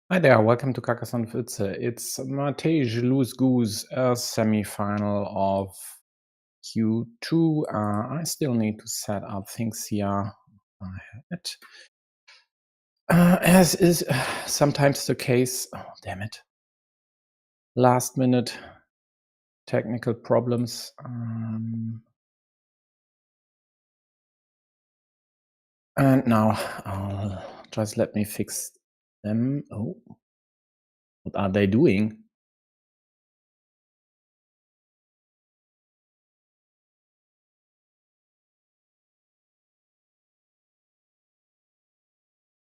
Hi there, welcome to Carcassonne. It's Matej Loose-Goose, a semi-final of Q2. I still need to set up things here. It, as is sometimes the case. Oh, damn it. Last minute technical problems. And now just let me fix them. Oh, what are they doing?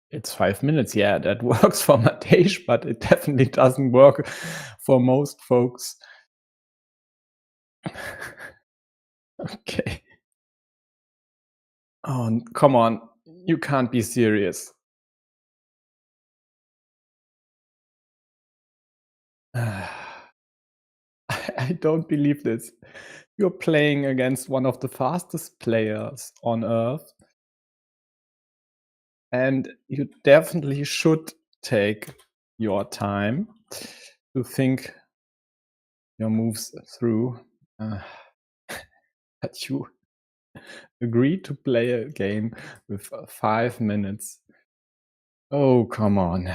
It's 5 minutes. Yeah, that works for Matej, but it definitely doesn't work for most folks. Okay. Oh, come on. You can't be serious. I don't believe this. You're playing against one of the fastest players on Earth, and you definitely should take your time to think your moves through. But you agreed to play a game with 5 minutes. Oh, come on.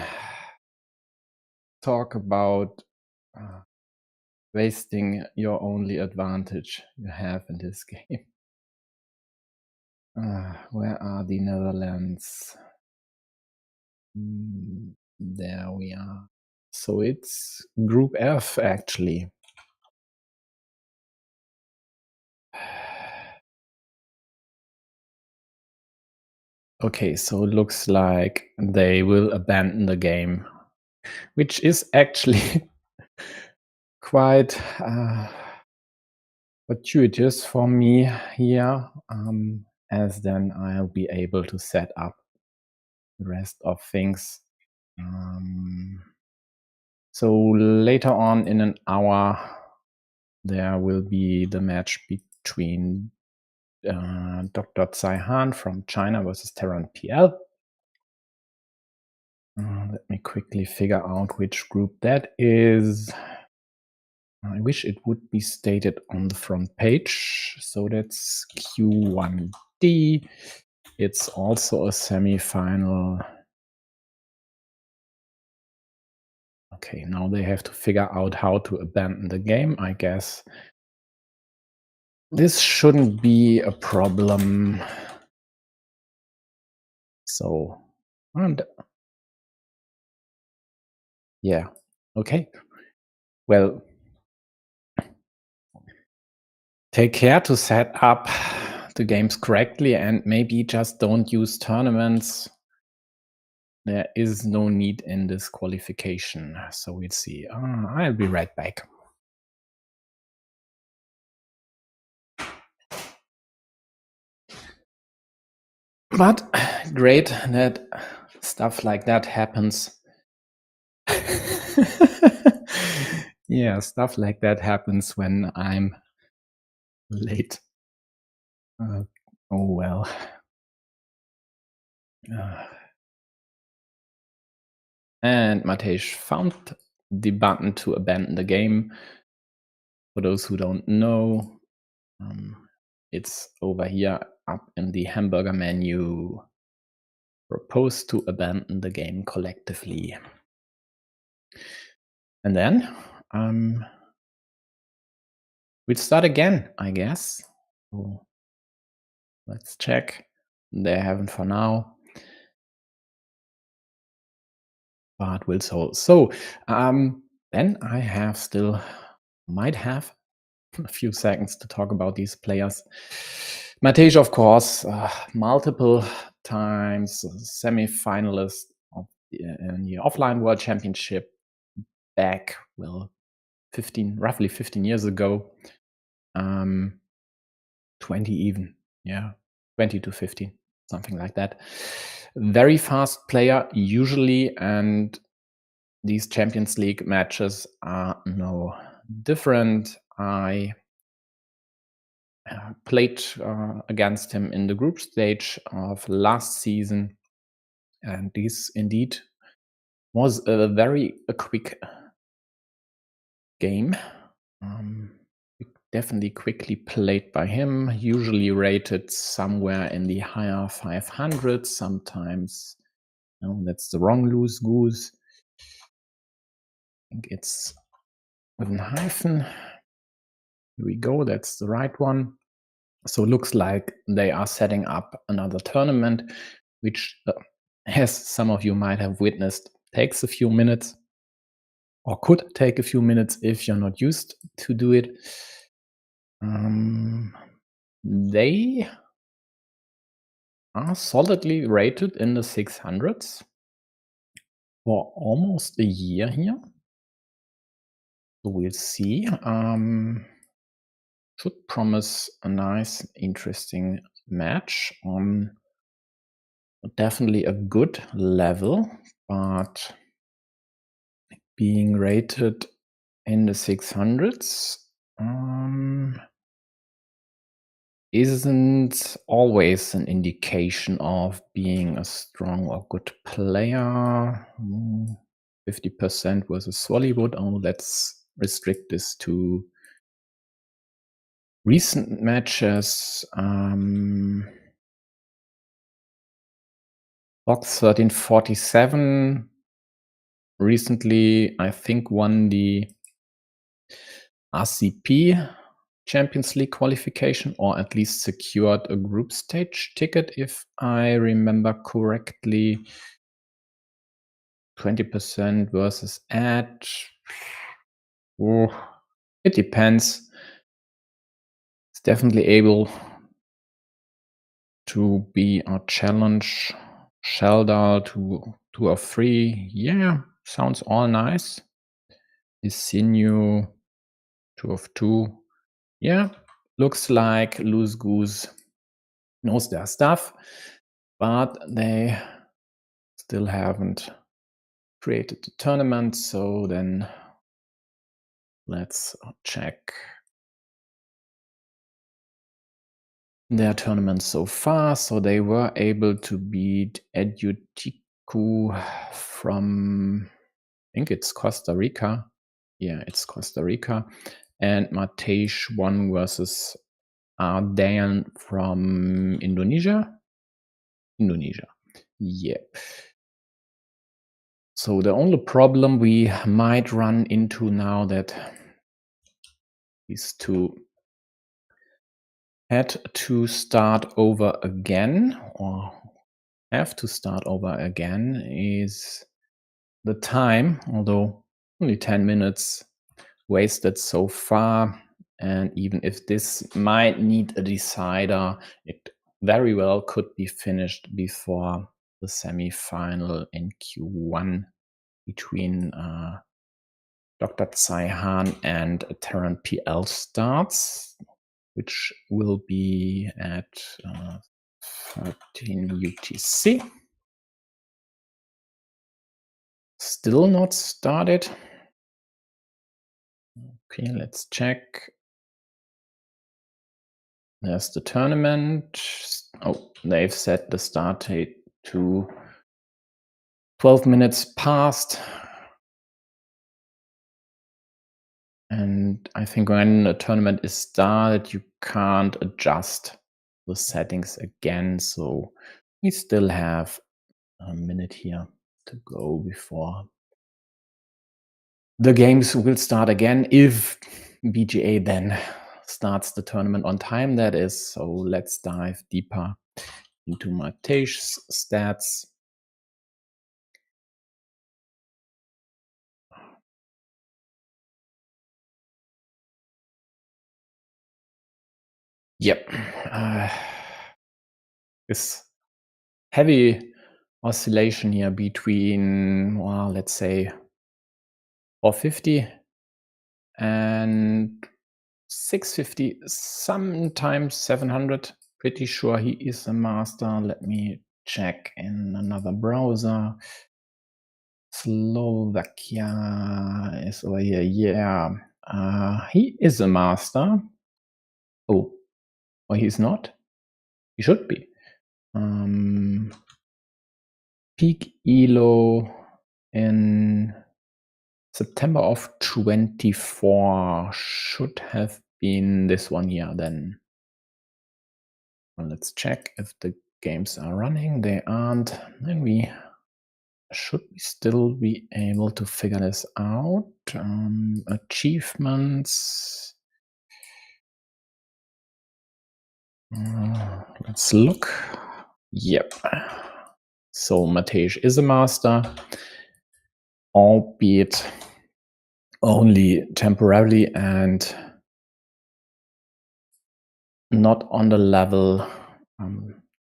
Talk about wasting your only advantage you have in this game. Where are the Netherlands? There we are. So it's Group F, actually. Okay, so it looks like they will abandon the game, which is actually quite fortuitous for me here, as then I'll be able to set up the rest of things. So later on in an hour, there will be the match between DrCaiHan from China versus TerranPL. Let me quickly figure out which group that is. I wish it would be stated on the front page. So that's Q1D. It's also a semi-final. Okay, now they have to figure out how to abandon the game, I guess. This shouldn't be a problem. So, and yeah, okay. Well, take care to set up the games correctly and maybe just don't use tournaments. There is no need in this qualification. So we'll see. I'll be right back. But great that stuff like that happens. Yeah, stuff like that happens when I'm late. Oh well. And Matej found the button to abandon the game. For those who don't know, it's over here up in the hamburger menu. Propose to abandon the game collectively. And then we'll start again, I guess. So let's check. They haven't for now. But we'll solve. So then I might have a few seconds to talk about these players. Matej, of course, multiple times semi-finalist of in the offline world championship back, well, roughly 15 years ago. 20 even, yeah, 20 to 15, something like that. Very fast player usually, and these Champions League matches are no different. I played against him in the group stage of last season, and these indeed Was a very quick game. Definitely quickly played by him, usually rated somewhere in the higher 500s, sometimes, no, that's the wrong Loose-Goose. I think it's with a hyphen. Here we go, that's the right one. So looks like they are setting up another tournament, which, as some of you might have witnessed, takes a few minutes, or could take a few minutes if you're not used to do it. They are solidly rated in the 600s for almost a year here. So we'll see. Should promise a nice, interesting match on definitely a good level, but being rated in the 600s isn't always an indication of being a strong or good player. 50% versus Swallywood. Oh, let's restrict this to recent matches. Box 1347 recently, I think, won the RCP Champions League qualification, or at least secured a group stage ticket, if I remember correctly. 20% versus ad. Oh, it depends. It's definitely able to be a challenge. Sheldar to 2 of 3. Yeah, sounds all nice. Sinew 2 of 2. Yeah, looks like Loose-Goose knows their stuff, but they still haven't created the tournament. So then let's check their tournament so far. So they were able to beat Edutiku from, I think it's Costa Rica. Yeah, it's Costa Rica. And Matej won versus Ardayan from Indonesia. Yep. So the only problem we might run into now that these two had to start over again, or have to start over again, is the time, although only 10 minutes wasted so far. And even if this might need a decider, it very well could be finished before the semi-final in Q1 between DrCaiHan and TerranPL starts, which will be at 13 UTC. Still not started. Okay, let's check. There's the tournament. Oh, they've set the start date to 12 minutes past. And I think when a tournament is started, you can't adjust the settings again. So we still have a minute here to go before the games will start again, if BGA then starts the tournament on time, that is. So let's dive deeper into Matej's stats. Yep. This heavy oscillation here between, well, let's say 450 and 650, sometimes 700. Pretty sure he is a master. Let me check in another browser. Slovakia is over here. Yeah, he is a master. Oh, or he's not. He should be. Peak Elo in September of 24. Should have been this one here then. Well, let's check if the games are running. They aren't. Then we should still be able to figure this out. Achievements. Let's look. Yep. So Matej is a master, albeit only temporarily and not on the level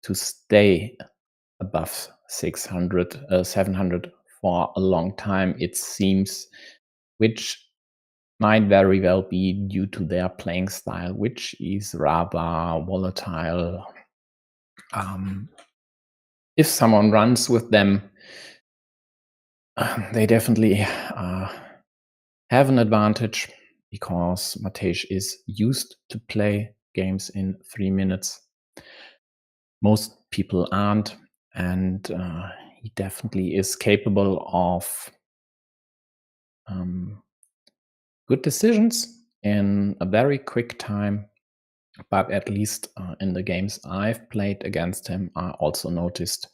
to stay above 600, 700 for a long time, it seems, which might very well be due to their playing style, which is rather volatile. If someone runs with them, they definitely have an advantage because Matej is used to play games in 3 minutes. Most people aren't, and he definitely is capable of good decisions in a very quick time. But at least in the games I've played against him, I also noticed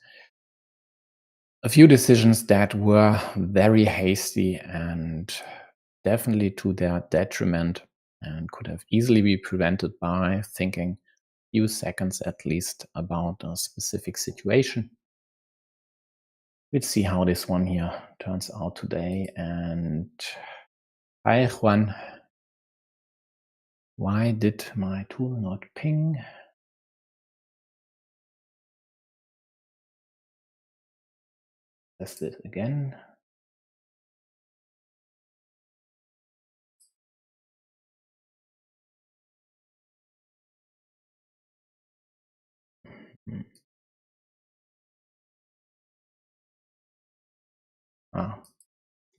a few decisions that were very hasty and definitely to their detriment and could have easily been prevented by thinking a few seconds at least about a specific situation. We'll see how this one here turns out today. And hi, Juan. Why did my tool not ping? Test it again.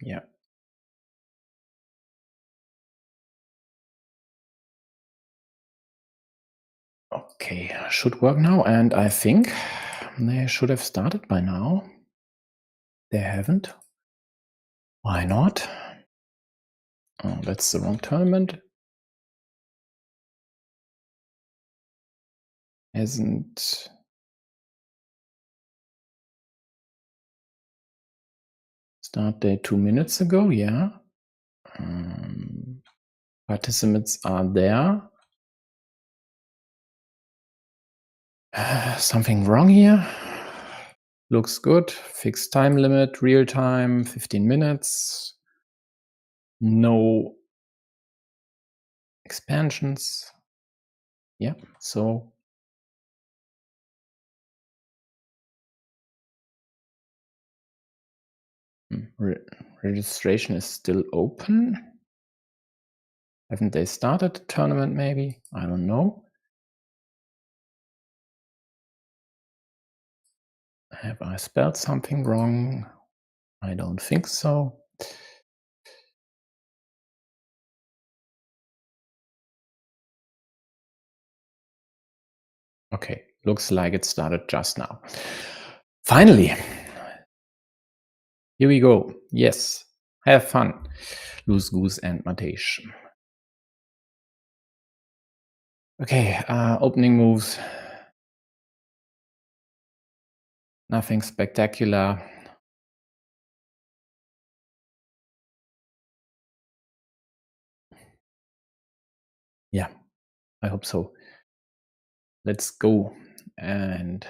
Yeah. Okay, should work now, and I think they should have started by now. They haven't. Why not? Oh, that's the wrong tournament. Hasn't start date 2 minutes ago, yeah. Participants are there. Something wrong here? Looks good. Fixed time limit, real time, 15 minutes. No expansions. Yeah, so registration is still open. Haven't they started the tournament maybe? I don't know. Have I spelled something wrong? I don't think so. Okay, looks like it started just now. Finally, here we go. Yes, have fun. Loose-Goose and Matej. Okay, opening moves. Nothing spectacular. Yeah, I hope so. Let's go and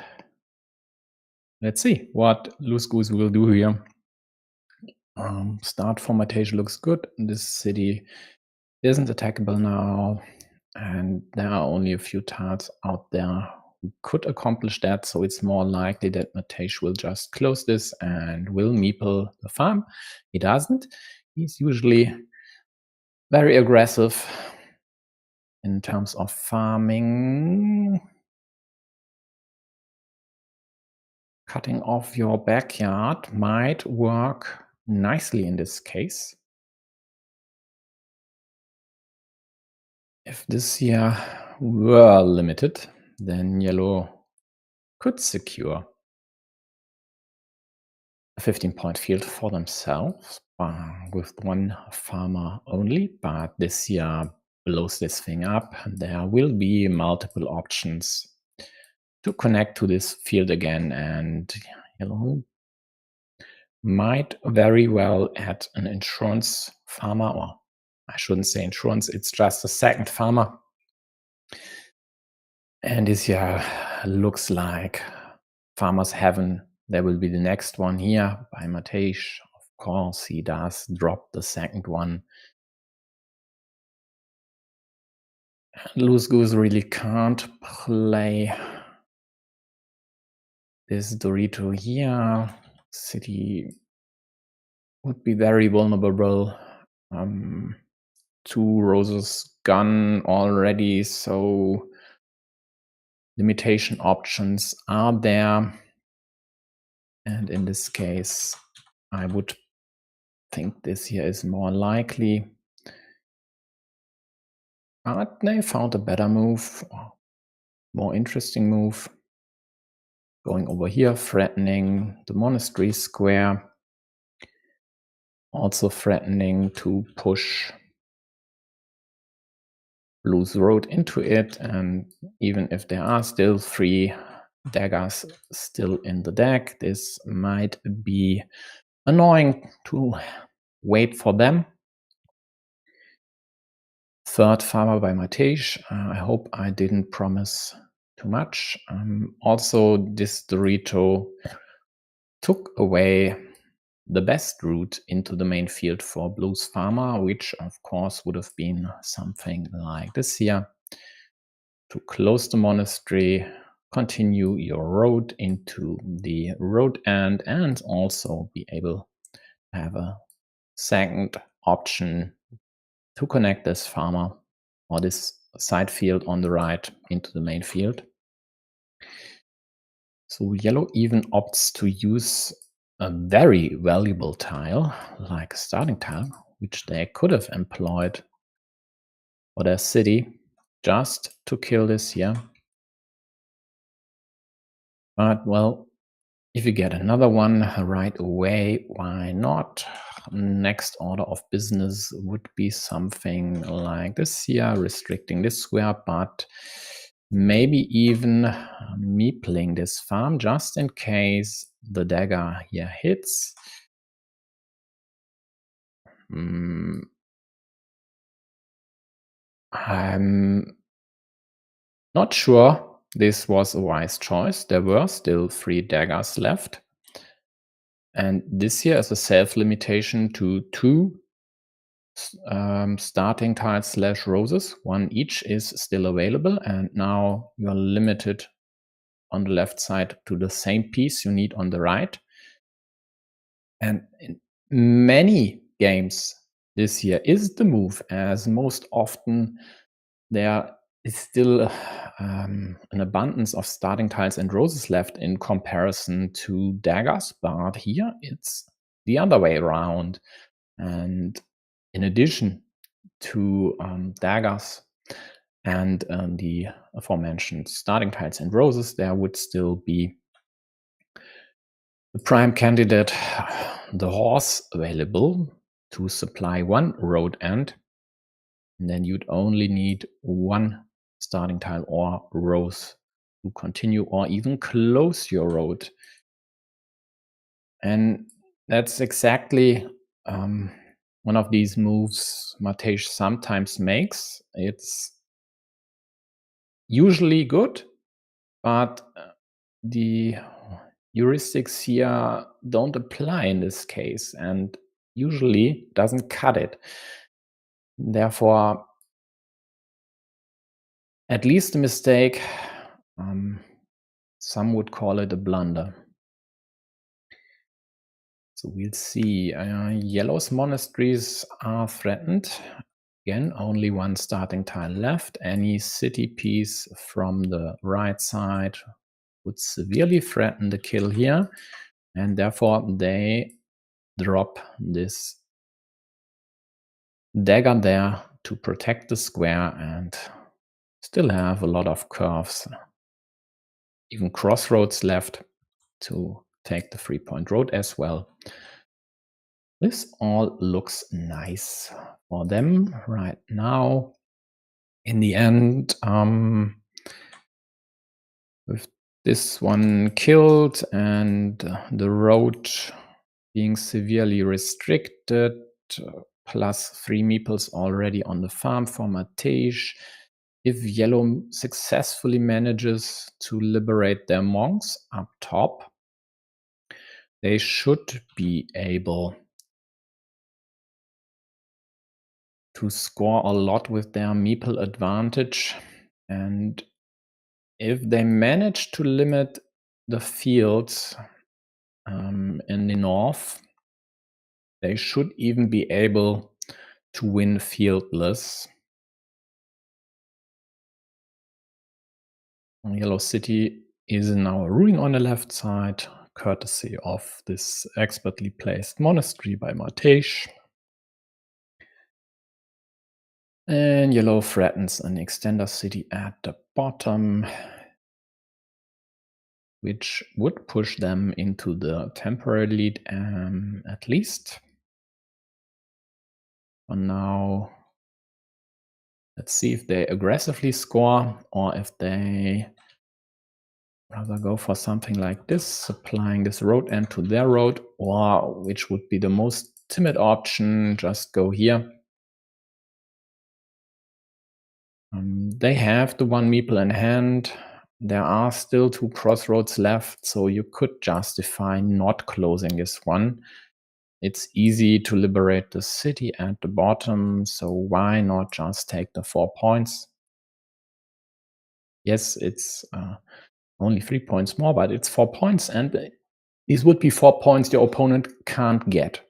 let's see what Loose-Goose will do here. Start formatation looks good. This city isn't attackable now, and there are only a few tiles out there who could accomplish that, so it's more likely that Matej will just close this and will meeple the farm. He doesn't. He's usually very aggressive in terms of farming. Cutting off your backyard might work nicely in this case. If this here were limited, then yellow could secure a 15-point field for themselves with one farmer only, but this year blows this thing up. There will be multiple options to connect to this field again, and yellow might very well add an insurance farmer, or I shouldn't say insurance, it's just a second farmer. And this year looks like farmer's heaven. There will be the next one here by Matej. Of course, he does drop the second one. Loose-Goose really can't play this Dorito here. City would be very vulnerable. 2 roses gone already, so limitation options are there. And in this case, I would think this here is more likely. But they found a better move, more interesting move. Going over here, threatening the monastery square. Also threatening to push Blue's road into it. And even if there are still 3 daggers still in the deck, this might be annoying to wait for them. Third farmer by Matej. I hope I didn't promise too much. Also, this Dorito took away the best route into the main field for Blue's farmer, which of course would have been something like this here. To close the monastery, continue your road into the road end, and also be able to have a second option to connect this farmer or this side field on the right into the main field. So yellow even opts to use a very valuable tile, like a starting tile, which they could have employed for their city, just to kill this here. But, well, if you get another one right away, why not? Next order of business would be something like this here, restricting this square, but maybe even meepling this farm just in case the dagger here hits. I'm not sure this was a wise choice. There were still 3 daggers left. And this here is a self-limitation to 2 starting tiles / roses. 1 each is still available, and now you're limited on the left side to the same piece you need on the right. And in many games this year is the move, as most often there is still an abundance of starting tiles and roses left in comparison to daggers, but here it's the other way around. And in addition to daggers and the aforementioned starting tiles and roses, there would still be the prime candidate, the horse, available to supply 1 road end. And then you'd only need 1 starting tile or rose to continue or even close your road. And that's exactly one of these moves Matej sometimes makes. It's usually good, but the heuristics here don't apply in this case and usually doesn't cut it. Therefore, at least a mistake. Some would call it a blunder. So we'll see. Yellow's monasteries are threatened. Again, only 1 starting tile left. Any city piece from the right side would severely threaten the kill here. And therefore, they drop this dagger there to protect the square and still have a lot of curves, even crossroads left to take the 3-point road as well. This all looks nice for them right now. In the end, with this one killed and the road being severely restricted, plus 3 meeples already on the farm for Matej. If yellow successfully manages to liberate their monks up top, they should be able to score a lot with their meeple advantage. And if they manage to limit the fields in the north, they should even be able to win fieldless. Yellow City is now ruling on the left side, courtesy of this expertly placed monastery by Matej. And yellow threatens an extender city at the bottom, which would push them into the temporary lead at least. For now, let's see if they aggressively score or if they rather go for something like this, supplying this road end to their road, or which would be the most timid option, just go here. They have the 1 meeple in hand. There are still 2 crossroads left, so you could justify not closing this one. It's easy to liberate the city at the bottom, so why not just take the 4 points? Yes, it's only 3 points more, but it's 4 points, and these would be 4 points your opponent can't get.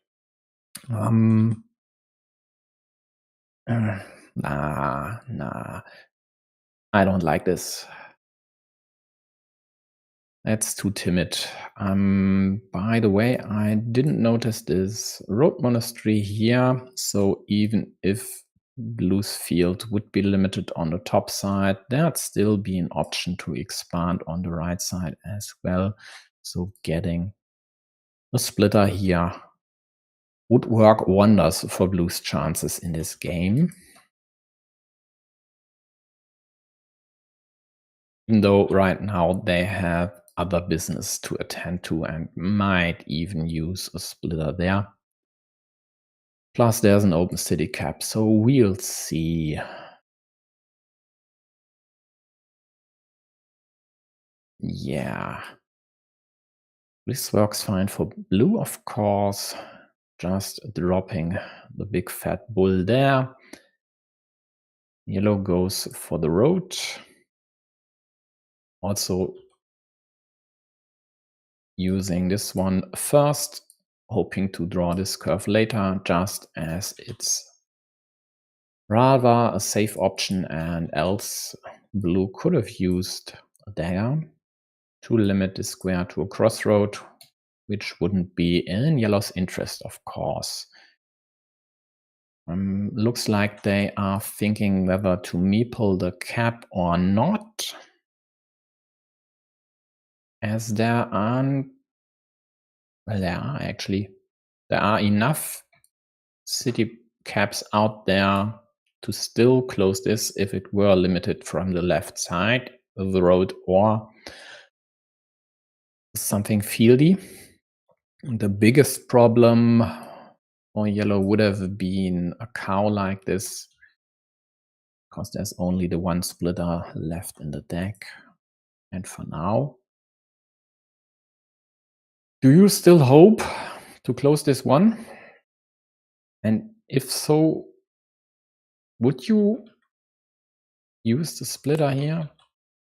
Nah. I don't like this. That's too timid. By the way, I didn't notice this road monastery here, so even if Blue's field would be limited on the top side, there'd still be an option to expand on the right side as well. So getting a splitter here would work wonders for Blue's chances in this game. Even though right now they have other business to attend to and might even use a splitter there. Plus there's an open city cap, so we'll see. Yeah. This works fine for Blue, of course. Just dropping the big fat bull there. Yellow goes for the road. Also using this one first, hoping to draw this curve later, just as it's rather a safe option, and else Blue could have used a dagger to limit the square to a crossroad, which wouldn't be in Yellow's interest, of course. Looks like they are thinking whether to meeple the cap or not, as there are enough city caps out there to still close this if it were limited from the left side of the road or something fieldy. The biggest problem for yellow would have been a cow like this, because there's only the 1 splitter left in the deck. And for now, do you still hope to close this one? And if so, would you use the splitter here?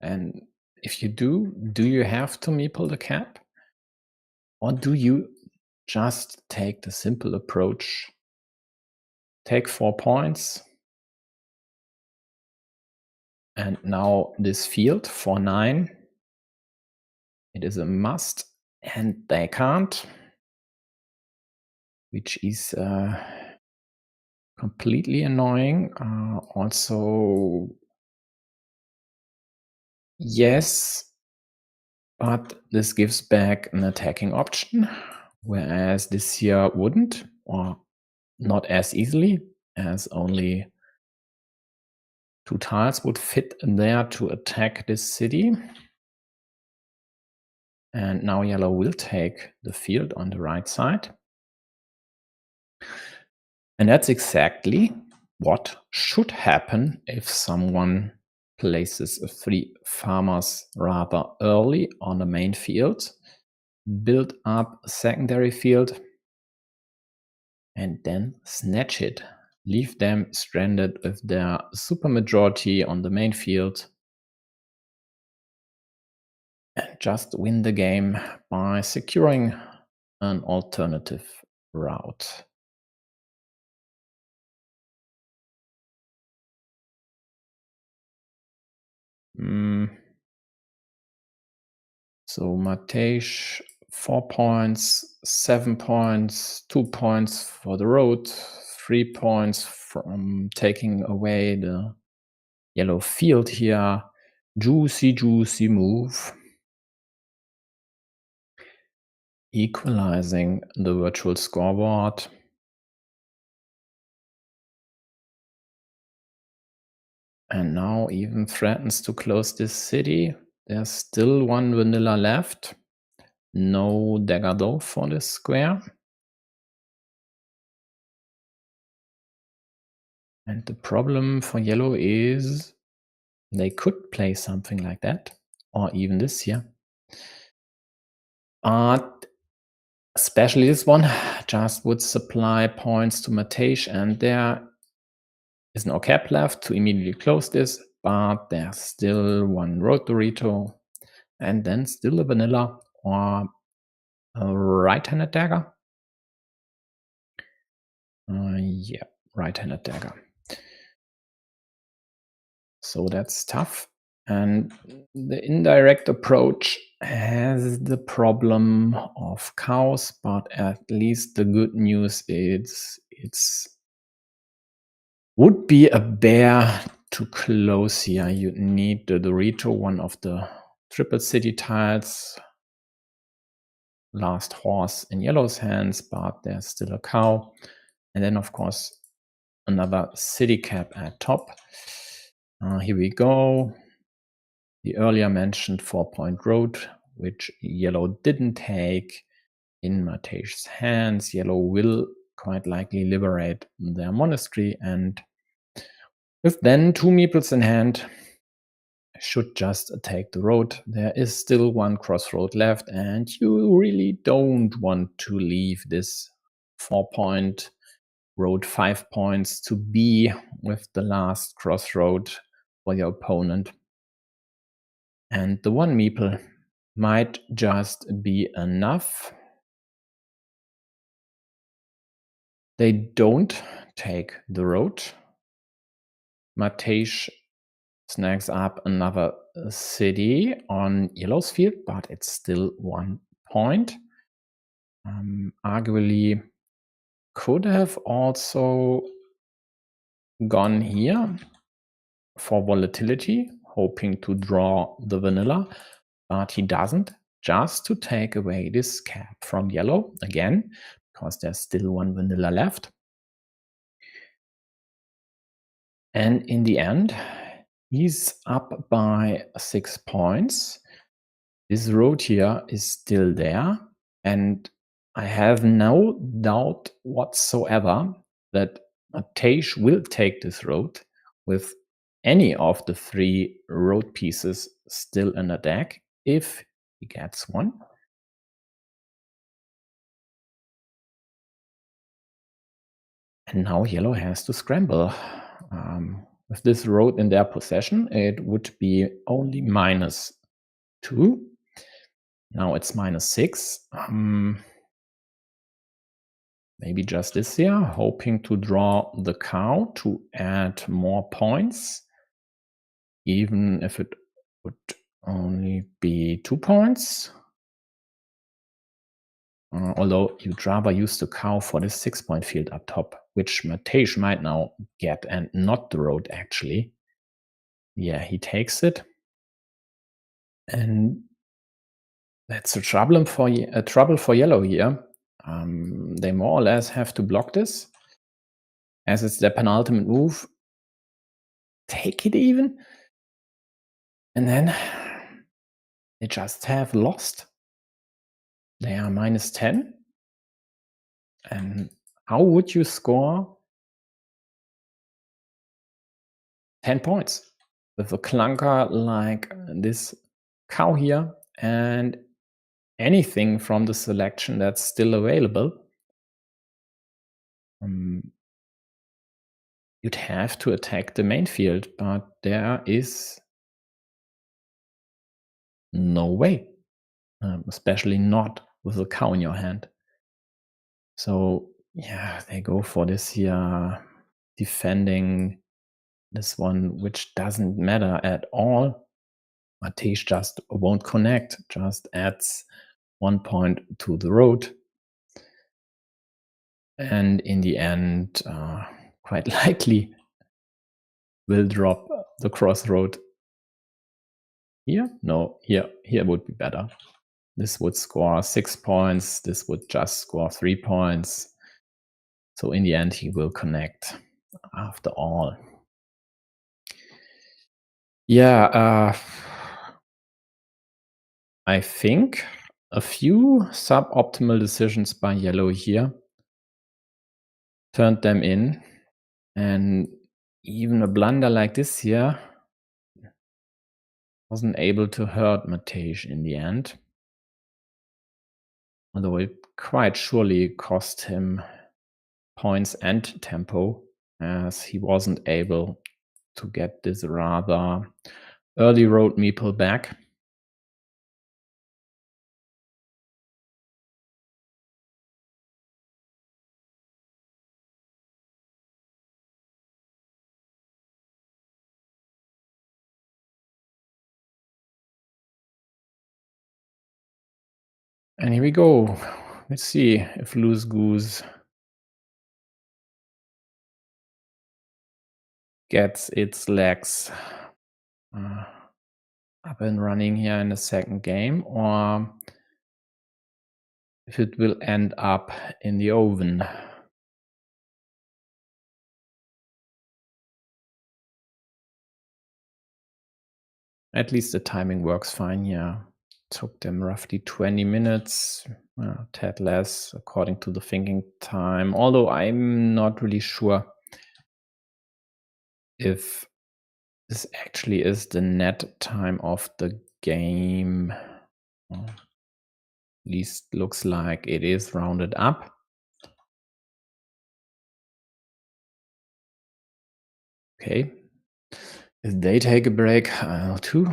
And if you do you have to meeple the cap? Or do you just take the simple approach, take 4 points, and now this field for 9, it is a must, and they can't, which is completely annoying. Also, yes, but this gives back an attacking option, whereas this here wouldn't, or not as easily, as only 2 tiles would fit in there to attack this city. And now yellow will take the field on the right side. And that's exactly what should happen if someone places 3 farmers rather early on the main field, build up a secondary field, and then snatch it. Leave them stranded with their supermajority on the main field and just win the game by securing an alternative route. So Matej, 4 points, 7 points, 2 points for the road, 3 points from taking away the yellow field here. Juicy, juicy move. Equalizing the virtual scoreboard. And now even threatens to close this city. There's still 1 vanilla left. No dagger though for this square. And the problem for yellow is they could play something like that, or even this here. But especially this one just would supply points to Matej, and there is no cap left to immediately close this, but there's still 1 road Dorito, and then still a vanilla or a right-handed dagger. Yeah, right-handed dagger. So that's tough. And the indirect approach has the problem of cows, but at least the good news is it's would be a bear to close here. You need the Dorito, one of the triple city tiles. Last horse in yellow's hands, but there's still a cow. And then, of course, another city cap at top. Here we go. The earlier mentioned 4-point road, which yellow didn't take in Matej's hands. Yellow will quite likely liberate their monastery, and with then 2 meeples in hand, should just take the road. There is still 1 crossroad left, and you really don't want to leave this 4-point road 5 points to be with the last crossroad for your opponent. And the 1 meeple might just be enough. They don't take the road. Matej snags up another city on yellow's field, but it's still 1 point. Arguably could have also gone here for volatility, hoping to draw the vanilla, but he doesn't, just to take away this cap from yellow again, because there's still 1 vanilla left. And in the end, he's up by 6 points. This road here is still there, and I have no doubt whatsoever that Matej will take this road with any of the 3 road pieces still in the deck, if he gets one. And now yellow has to scramble. With this road in their possession, it would be only -2. Now it's -6. Maybe just this here, hoping to draw the cow to add more points, even if it would only be 2 points. Although you'd rather use the cow for this 6-point field up top, which Matej might now get, and not the road actually. Yeah, he takes it. And That's a trouble for yellow here. They more or less have to block this, as it's their penultimate move. Take it even, and then they just have lost. They are -10. And how would you score 10 points with a clunker like this cow here and anything from the selection that's still available? You'd have to attack the main field, but there is no way, especially not with a cow in your hand. So yeah, they go for this here, defending this one, which doesn't matter at all. Matej just won't connect, just adds 1 point to the road. And in the end, quite likely will drop the crossroad. Here? No, here would be better. This would score 6 points. This would just score 3 points. So in the end, he will connect after all. Yeah, I think a few suboptimal decisions by yellow here turned them in, and even a blunder like this here wasn't able to hurt Matej in the end, although it quite surely cost him points and tempo, as he wasn't able to get this rather early road meeple back. And here we go. Let's see if Loose-Goose gets its legs up and running here in the second game, or if it will end up in the oven. At least the timing works fine here. Took them roughly 20 minutes, a tad less according to the thinking time, although I'm not really sure if this actually is the net time of the game. At least looks like it is rounded up. Okay. If they take a break, I'll too.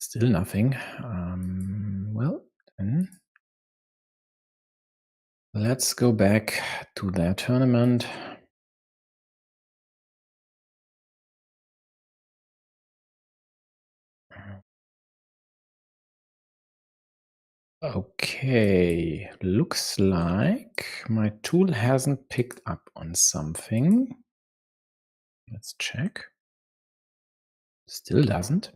Still nothing. Well, then let's go back to their tournament. Okay, looks like my tool hasn't picked up on something. Let's check. Still doesn't.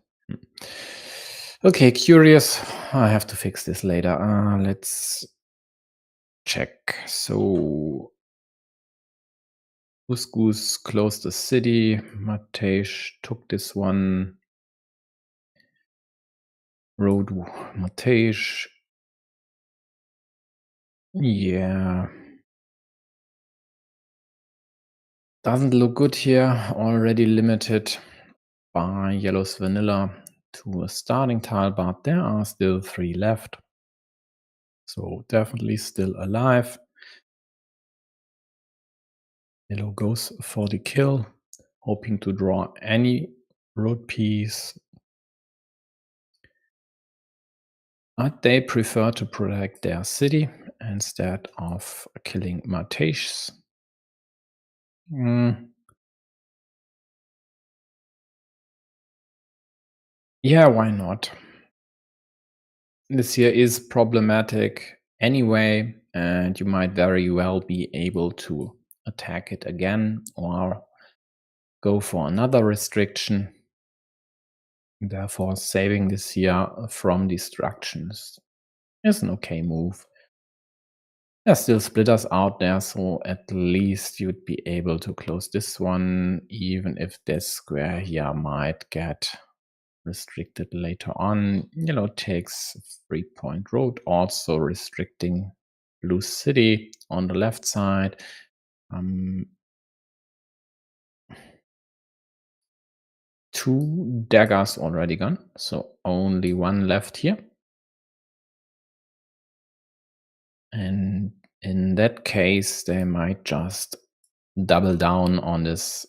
Okay, curious. I have to fix this later. Let's check. So Loose-Goose closed the city. Matej took this one. Road Matej. Yeah. Doesn't look good here. Already limited by Yellow's Vanilla to a starting tile, but there are still 3 left. So definitely still alive. Yellow goes for the kill, hoping to draw any road piece. But they prefer to protect their city instead of killing Matej's. Yeah, why not? This here is problematic anyway, and you might very well be able to attack it again or go for another restriction. Therefore, saving this here from destructions is an okay move. There's still splitters out there, so at least you'd be able to close this one, even if this square here might get restricted later on. Yellow takes 3-point road, also restricting Blue City on the left side. Two daggers already gone, so only one left here. And in that case, they might just double down on this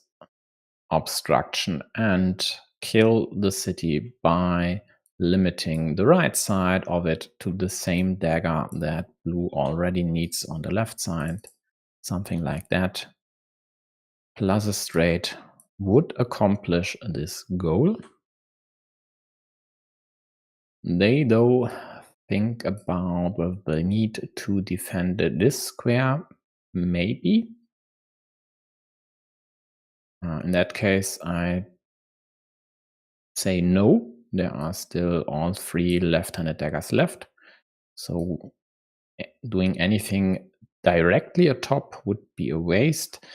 obstruction and kill the city by limiting the right side of it to the same dagger that blue already needs on the left side. Something like that. Plus a straight would accomplish this goal. They, though, think about whether they need to defend this square. Maybe. In that case, I say no. There are still all three left-handed daggers left. So doing anything directly atop would be a waste.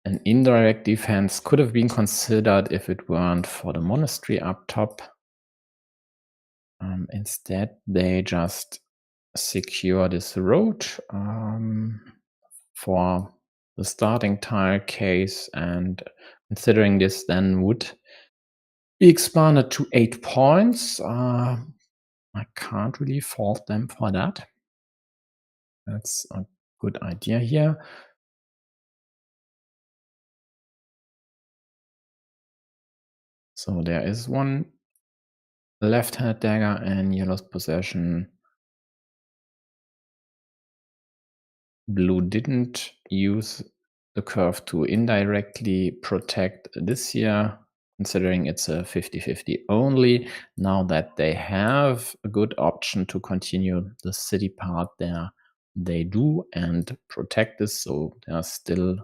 An indirect defense could have been considered if it weren't for the monastery up top. Instead, they just secure this road for the starting tile case, and considering this then would be expanded to 8 points. I can't really fault them for that. That's a good idea here. So there is one left-handed dagger in yellow's possession. Blue didn't use the curve to indirectly protect this here, considering it's a 50-50 only. Now that they have a good option to continue the city part there, they do and protect this. So there's still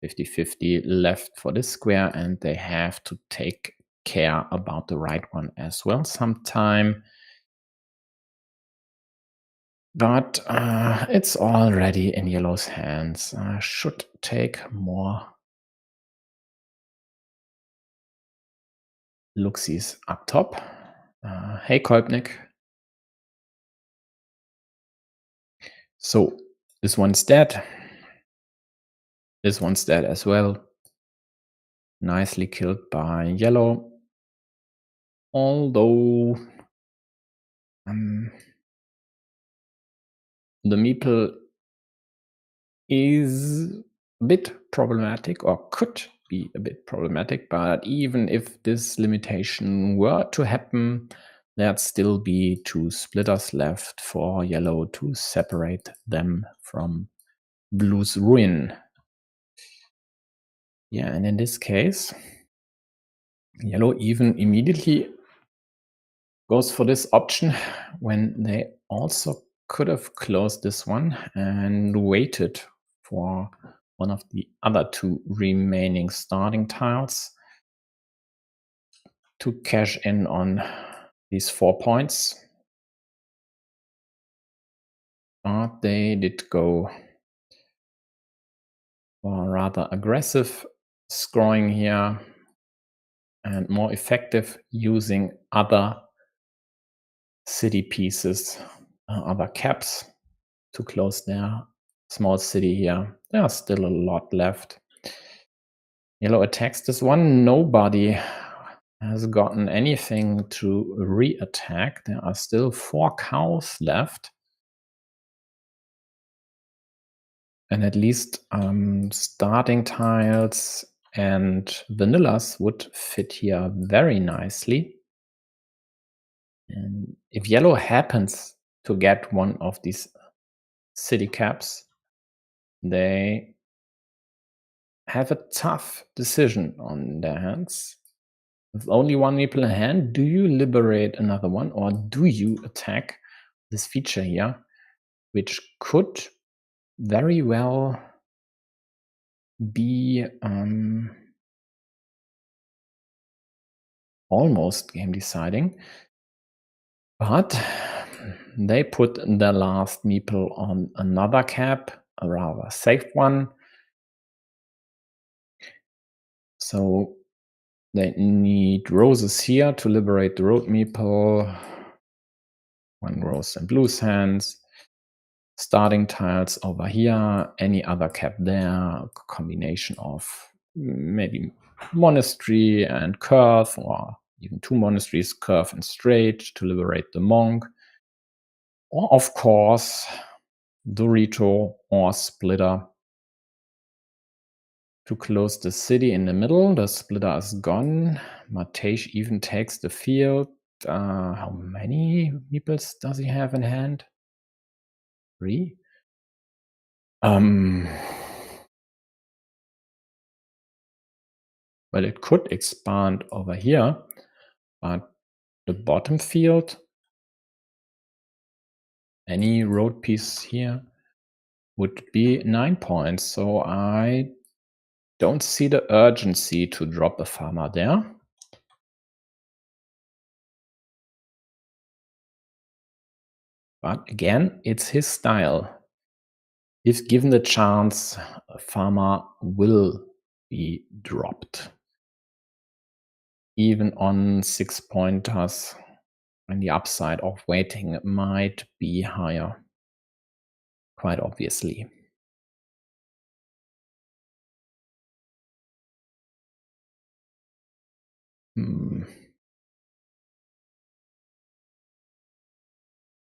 50-50 left for this square, and they have to take care about the right one as well sometime. But it's already in yellow's hands. Should take more looksies up top. Hey, Kolpnik. So this one's dead. This one's dead as well. Nicely killed by yellow. Although the meeple is a bit problematic, or could be a bit problematic, but even if this limitation were to happen, there'd still be two splitters left for yellow to separate them from blue's ruin. Yeah, and in this case, yellow even immediately goes for this option when they also could have closed this one and waited for one of the other two remaining starting tiles to cash in on these 4 points. But they did go for rather aggressive scoring here and more effective using other city pieces, other caps to close their small city here. There's still a lot left. Yellow attacks this one. Nobody has gotten anything to re-attack. There are still 4 cows left. And at least starting tiles and vanillas would fit here very nicely. And if yellow happens to get one of these city caps, they have a tough decision on their hands. With only one meeple in hand, do you liberate another one, or do you attack this feature here, which could very well be almost game deciding? But they put the last meeple on another cap, a rather safe one. So they need roses here to liberate the road meeple. One rose and blue's hands. Starting tiles over here. Any other cap there. Combination of maybe monastery and curve, or even two monasteries, curve and straight, to liberate the monk. Or of course, Dorito or Splitter to close the city in the middle. The Splitter is gone. Matej even takes the field. How many meeples does he have in hand? 3. Well, it could expand over here, but the bottom field, any road piece here, would be 9 points. So I don't see the urgency to drop a farmer there. But again, it's his style. If given the chance, a farmer will be dropped. Even on 6 pointers, and the upside of waiting might be higher, quite obviously.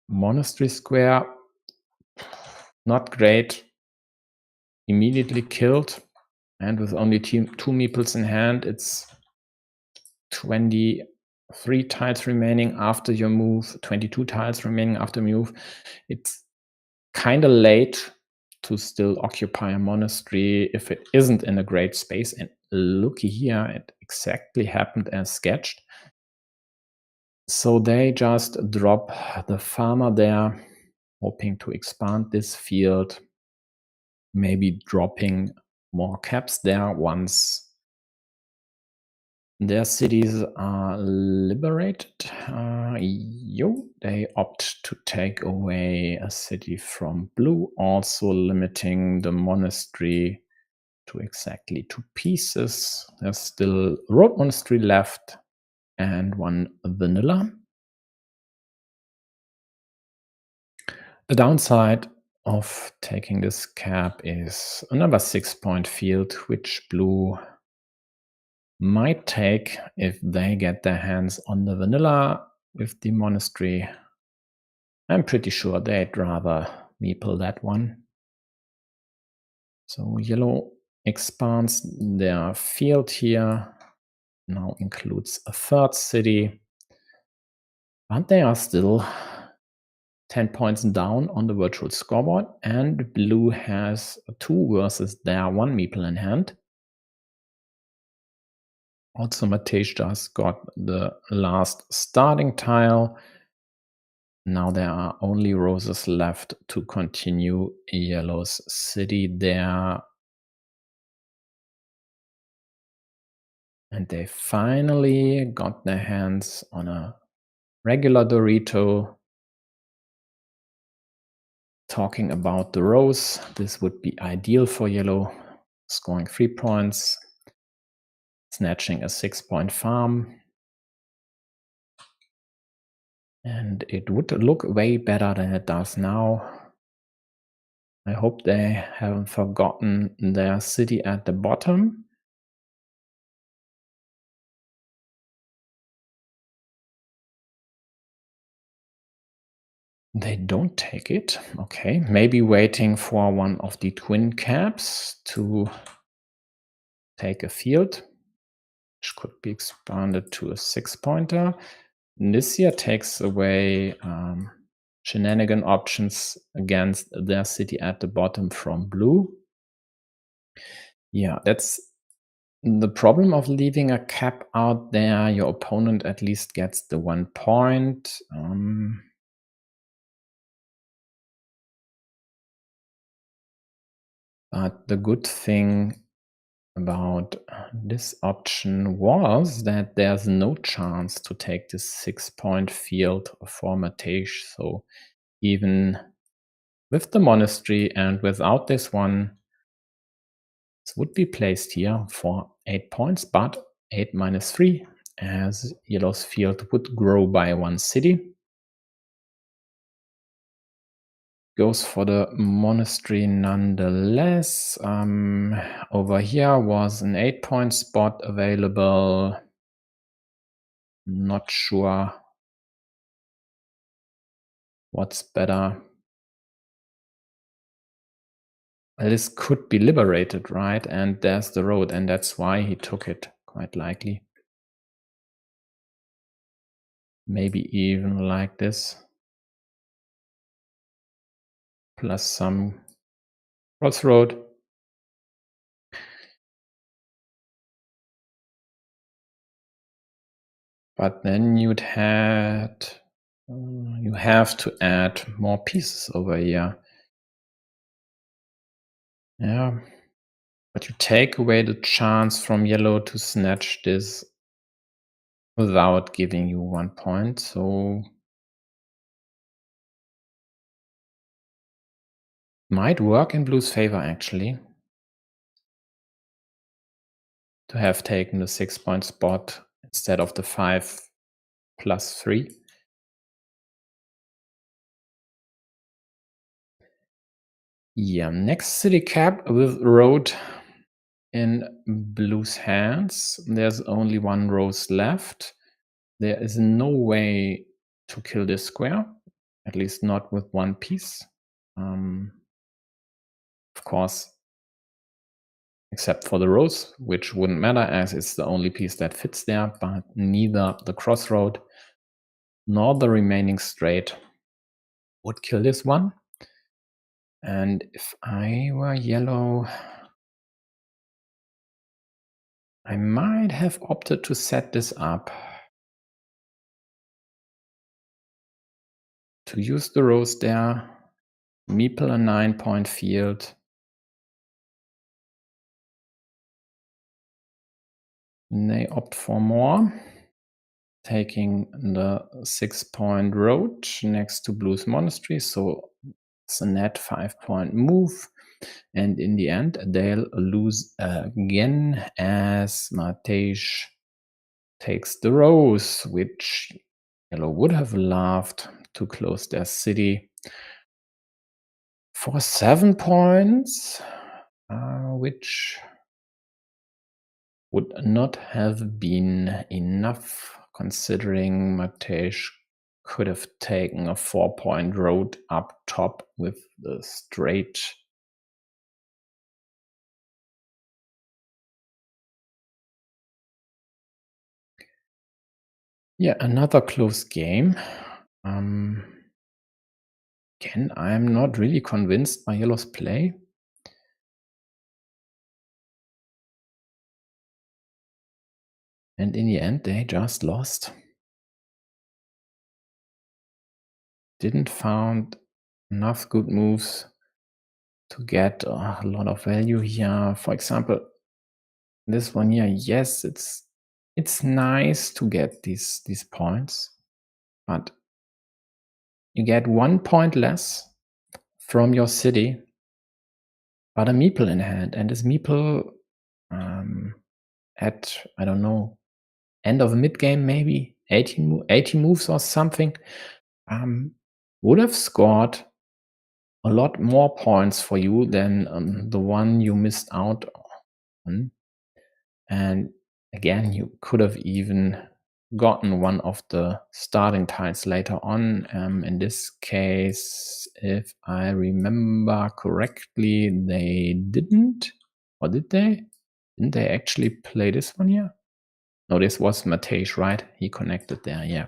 Monastery square, not great. Immediately killed, and with only 2 meeples in hand, it's 23 tiles remaining after your move, 22 tiles remaining after move. It's kind of late to still occupy a monastery if it isn't in a great space. And looky here, it exactly happened as sketched. So they just drop the farmer there, hoping to expand this field, maybe dropping more caps there once their cities are liberated. They opt to take away a city from blue, also limiting the monastery to exactly 2 pieces. There's still a road monastery left and one vanilla. The downside of taking this cap is another 6-point field, which blue might take if they get their hands on the vanilla with the monastery. I'm pretty sure they'd rather meeple that one. So yellow expands their field here, now includes a 3rd city, but they are still 10 points down on the virtual scoreboard, and blue has 2 versus their 1 meeple in hand. Also, Matej just got the last starting tile. Now there are only roses left to continue yellow's city there. And they finally got their hands on a regular Dorito. Talking about the rose, this would be ideal for yellow, scoring 3 points, snatching a 6-point farm. And it would look way better than it does now. I hope they haven't forgotten their city at the bottom. They don't take it. Okay, maybe waiting for one of the twin caps to take a field, which could be expanded to a 6-pointer. Nissia takes away shenanigan options against their city at the bottom from blue. Yeah, that's The problem of leaving a cap out there, your opponent at least gets the 1 point. But the good thing about this option was that there's no chance to take this 6-point field for Matej. So even with the monastery and without this one, this would be placed here for 8 points, but 8 minus 3, as yellow's field would grow by 1 city. Goes for the monastery nonetheless. Over here was an 8-point spot available. Not sure what's better. Well, this could be liberated, right? And there's the road, and that's why he took it, quite likely. Maybe even like this. Plus some crossroad. But then you have to add more pieces over here. Yeah, but you take away the chance from yellow to snatch this without giving you 1 point. So might work in blue's favor, actually, to have taken the 6-point spot instead of the 5 plus 3. Yeah, next city cap with road in blue's hands. There's only 1 rose left. There is no way to kill this square, at least not with 1 piece. Of course, except for the rose, which wouldn't matter as it's the only piece that fits there, but neither the crossroad nor the remaining straight would kill this one. And if I were yellow, I might have opted to set this up to use the rose there, meeple a 9-point field. And they opt for more, taking the 6-point road next to blue's monastery. So it's a net 5-point move. And in the end, they'll lose again as Matej takes the rose, which yellow would have loved to close their city for 7 points, which would not have been enough, considering Matej could have taken a 4-point road up top with the straight. Yeah, another close game. Again, I'm not really convinced by yellow's play. And in the end, they just lost. Didn't found enough good moves to get a lot of value here. For example, this one here, yes, it's nice to get these points, but you get 1 point less from your city, but a meeple in hand, and this meeple at, I don't know, end of mid game, maybe 80 moves or something, would have scored a lot more points for you than the one you missed out on. And again, you could have even gotten one of the starting tiles later on. In this case, if I remember correctly, they didn't. Or did they? Didn't they actually play this one here? No, this was Matej, right? He connected there, yeah.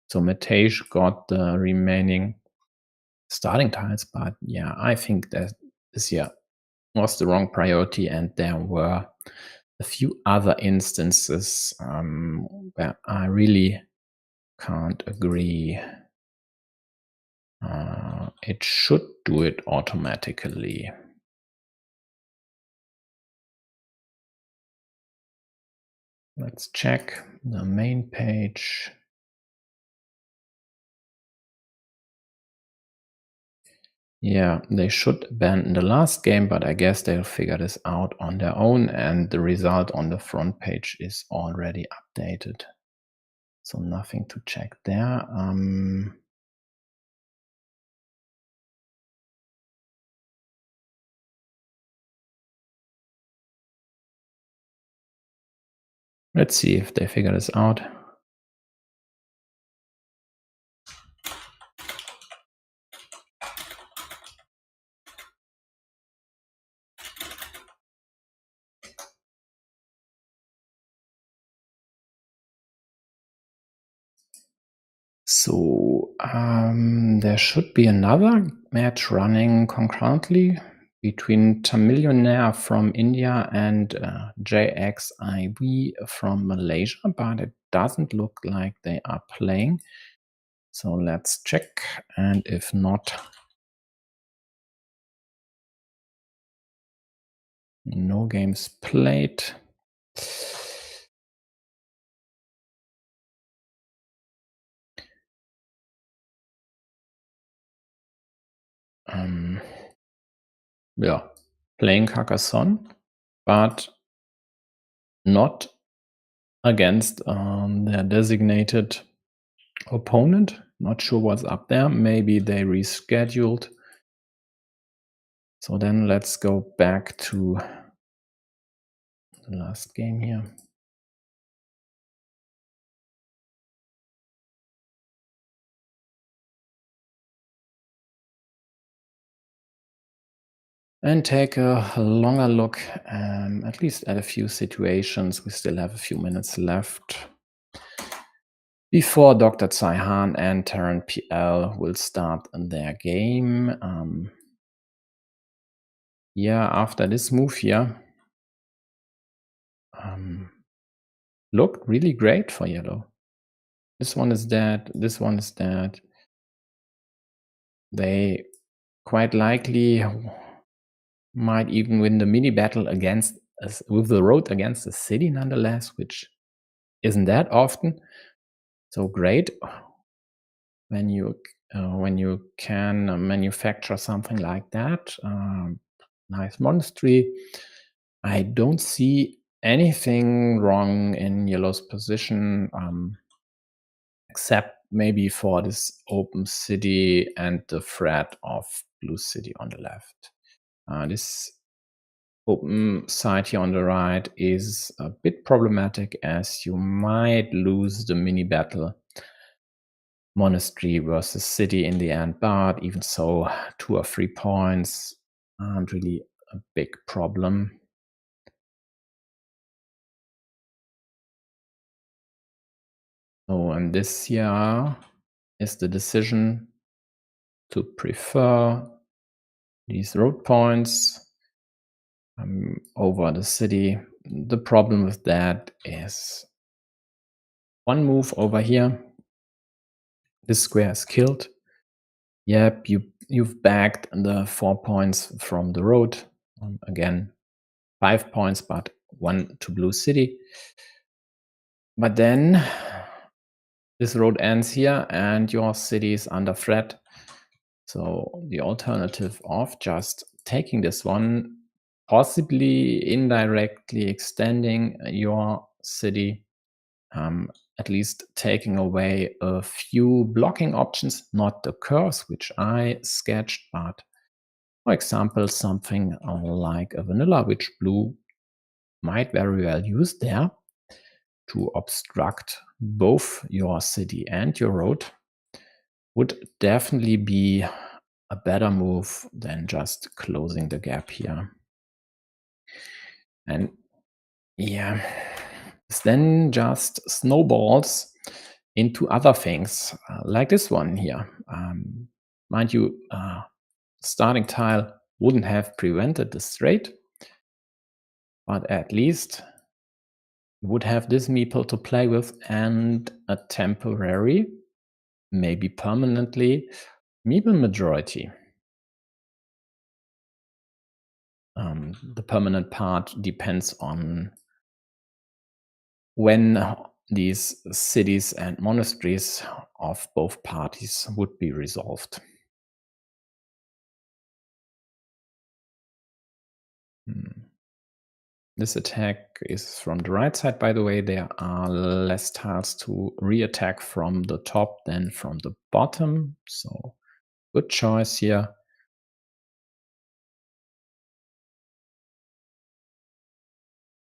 So Matej got the remaining starting tiles, but yeah, I think that this year was the wrong priority, and there were a few other instances where I really can't agree. It should do it automatically. Let's check the main page. Yeah, they should abandon the last game, but I guess they'll figure this out on their own, and the result on the front page is already updated. So nothing to check there. Let's see if they figure this out. So there should be another match running concurrently between Tamillionaire from India and JXIV from Malaysia, but it doesn't look like they are playing. So let's check, and if not, no games played. Yeah, playing Carcassonne, but not against their designated opponent. Not sure what's up there. Maybe they rescheduled. So then let's go back to the last game here. And take a longer look, at least at a few situations. We still have a few minutes left before DrCaiHan and TerranPL will start their game. Yeah, after this move here, looked really great for yellow. This one is dead. This one is dead. They quite likely might even win the mini battle against with the road against the city nonetheless, which isn't that often. So great when you can manufacture something like that. Nice monastery. I don't see anything wrong in yellow's position, except maybe for this open city and the threat of blue city on the left. This open side here on the right is a bit problematic, as you might lose the mini battle monastery versus city in the end, but even so, 2 or 3 points aren't really a big problem. So, and this here is the decision to prefer these road points over the city. The problem with that is one move over here. This square is killed. Yep, you've bagged the 4 points from the road. Again, 5 points, but 1 to blue city. But then this road ends here and your city is under threat. So the alternative of just taking this one, possibly indirectly extending your city, at least taking away a few blocking options, not the curves which I sketched, but for example, something like a vanilla, which blue might very well use there to obstruct both your city and your road, would definitely be a better move than just closing the gap here. And yeah, this then just snowballs into other things, like this one here. Mind you, starting tile wouldn't have prevented this trade, but at least You would have this meeple to play with and a temporary, maybe permanently, meeple majority. The permanent part depends on when these cities and monasteries of both parties would be resolved. This attack is from the right side, by the way. There are less tiles to re-attack from the top than from the bottom, so good choice here.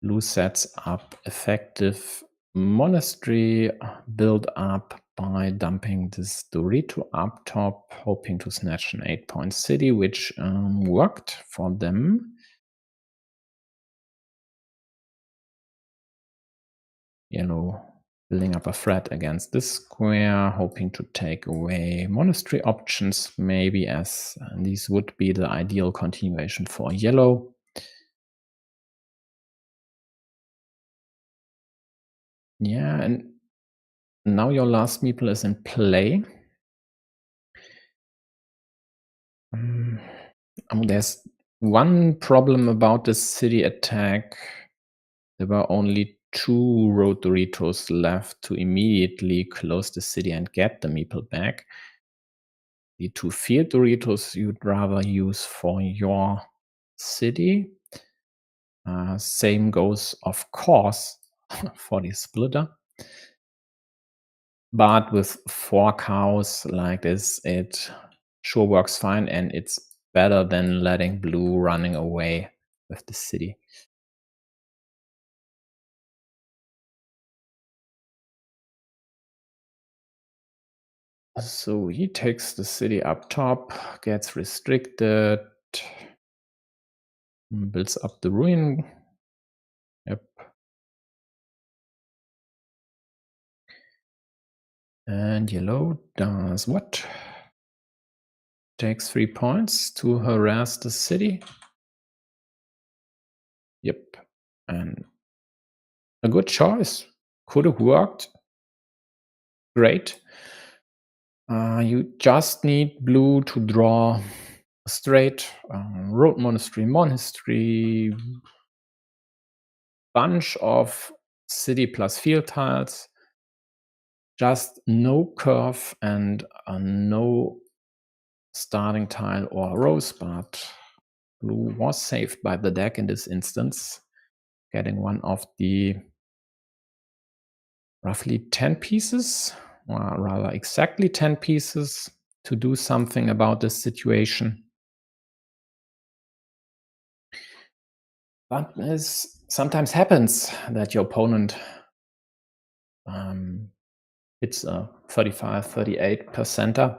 Blue sets up effective monastery build up by dumping this Dorito up top, hoping to snatch an 8-point city, which worked for them. Yellow building up a threat against this square, hoping to take away monastery options, maybe, as these would be the ideal continuation for yellow. Yeah, and now your last meeple is in play. There's one problem about this city attack. There were only 2 road Doritos left to immediately close the city and get the meeple back. The 2 field Doritos you'd rather use for your city. Same goes, of course, for the splitter. But with 4 cows like this, it sure works fine, and it's better than letting blue running away with the city. So he takes the city up top, gets restricted, builds up the ruin. Yep. And yellow does what? Takes 3 points to harass the city. Yep. And a good choice. Could have worked. Great. You just need blue to draw a straight road monastery, bunch of city plus field tiles, just no curve and no starting tile or rows, but blue was saved by the deck in this instance, getting one of the roughly 10 pieces, or rather exactly 10 pieces, to do something about this situation. But it sometimes happens that your opponent hits a 35, 38%er,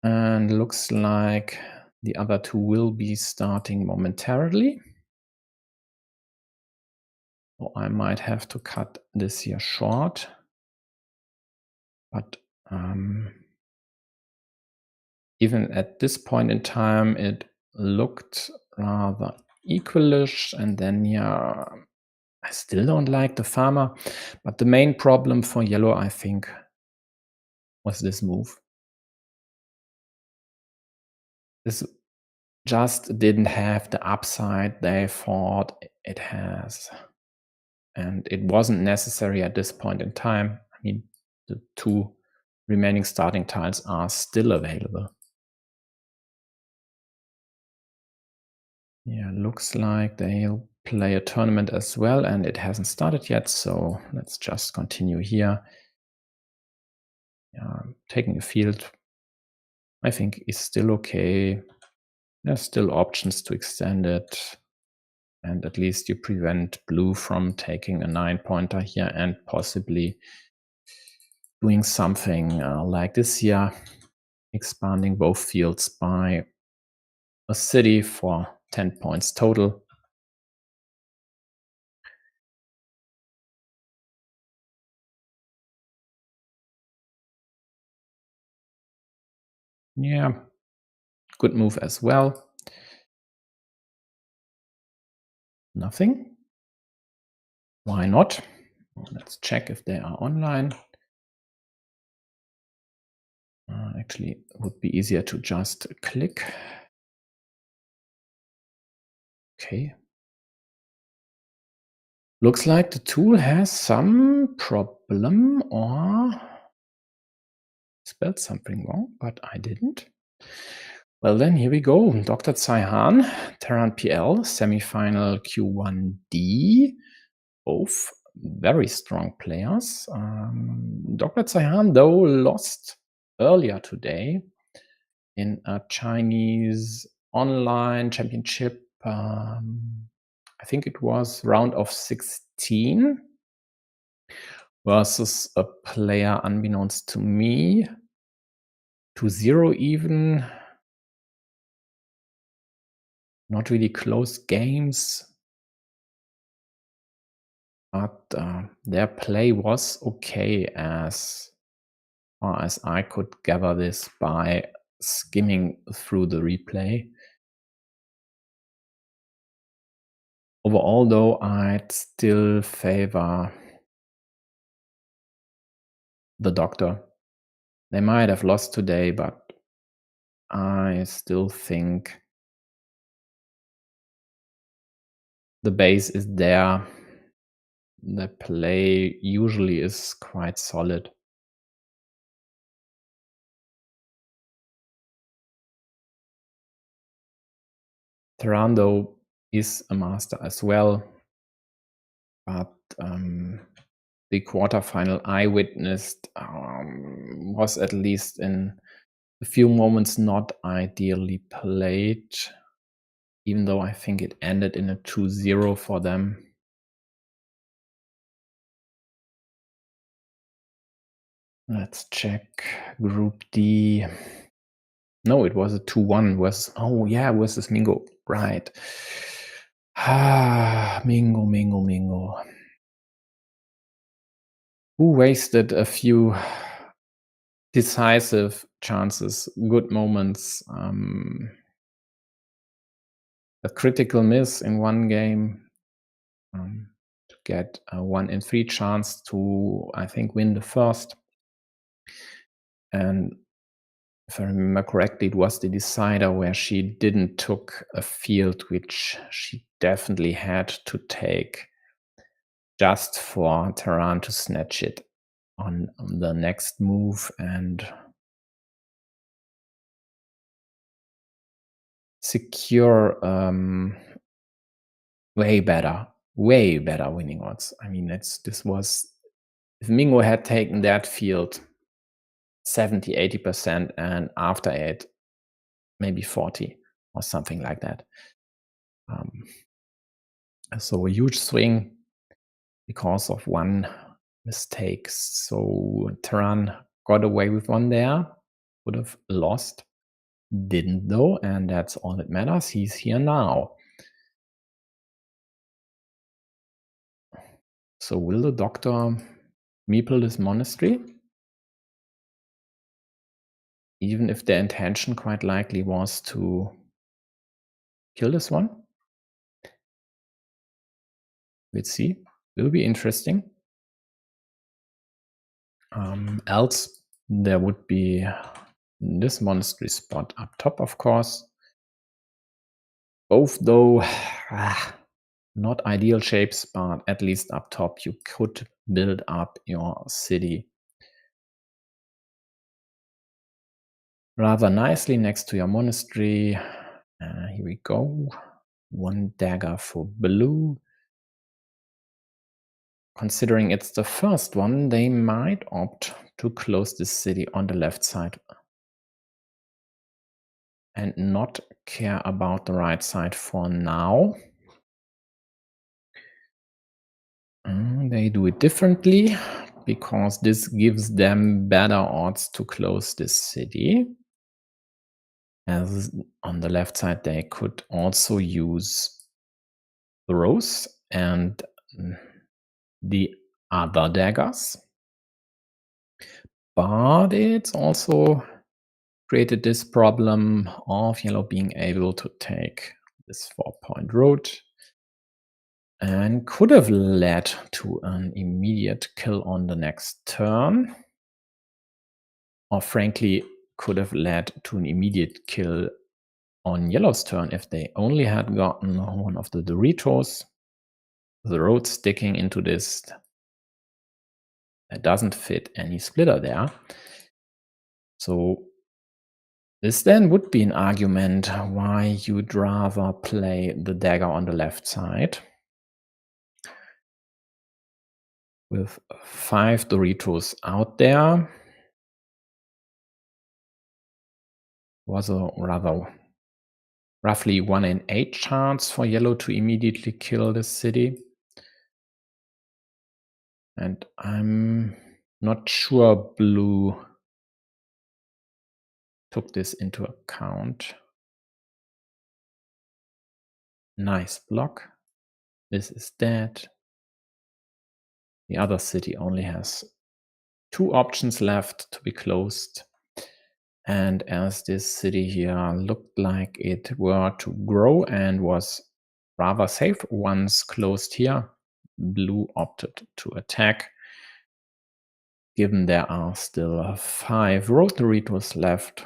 and looks like the other 2 will be starting momentarily. So I might have to cut this here short. But even at this point in time, it looked rather equalish. And then, yeah, I still don't like the farmer. But the main problem for yellow, I think, was this move. This just didn't have the upside they thought it has. And it wasn't necessary at this point in time. I mean, the 2 remaining starting tiles are still available. Yeah, looks like they'll play a tournament as well, and it hasn't started yet, so let's just continue here. Yeah, taking a field, I think, is still okay. There's still options to extend it, and at least you prevent blue from taking a 9-pointer here and possibly doing something like this here, expanding both fields by a city for 10 points total. Yeah, good move as well. Nothing. Why not? Let's check if they are online. Actually, it would be easier to just click. Okay. Looks like the tool has some problem or spelled something wrong, but I didn't. Well, then here we go. DrCaiHan, TerranPL, semifinal Q1D. Both very strong players. DrCaiHan, though, lost earlier today in a Chinese online championship. I think it was round of 16 versus a player unbeknownst to me, 2-0 even. Not really close games, but their play was okay as far as I could gather this by skimming through the replay. Overall, though, I'd still favor the doctor. They might have lost today, but I still think the base is there. The play usually is quite solid. Terran, though, is a master as well, but the quarterfinal I witnessed was at least in a few moments not ideally played, even though I think it ended in a 2-0 for them. Let's check Group D. No, it was a 2-1 versus Mingo. Right. Mingo. Who wasted a few decisive chances, good moments, a critical miss in one game to get a 1 in 3 chance to, I think, win the first. And if I remember correctly, it was the decider where she didn't took a field which she definitely had to take just for Terran to snatch it on the next move and secure way better winning odds. I mean, this was, if Mingo had taken that field 70-80% and after it maybe 40 or something like that. So a huge swing because of one mistake. So Terran got away with one there, would have lost, didn't though, and that's all that matters. He's here now. So will the doctor meeple this monastery? Even if their intention quite likely was to kill this one? Let's see. Will be interesting. Else there would be this monastery spot up top, of course. Both though not ideal shapes, but at least up top you could build up your city rather nicely next to your monastery. Here we go. 1 dagger for blue. Considering it's the first one, they might opt to close this city on the left side and not care about the right side for now. They do it differently because this gives them better odds to close this city. As on the left side, they could also use the rose and the other daggers. But it's also created this problem of yellow being able to take this 4-point road. and could have led to an immediate kill on the next turn, or frankly could have led to an immediate kill on yellow's turn if they only had gotten one of the Doritos. The road sticking into this, that doesn't fit any splitter there. So this then would be an argument why you'd rather play the dagger on the left side. With 5 Doritos out there, was a roughly 1 in 8 chance for yellow to immediately kill this city. And I'm not sure blue took this into account. Nice block. This is dead. The other city only has 2 options left to be closed. And as this city here looked like it were to grow and was rather safe once closed here, blue opted to attack. Given there are still 5 road Doritos left,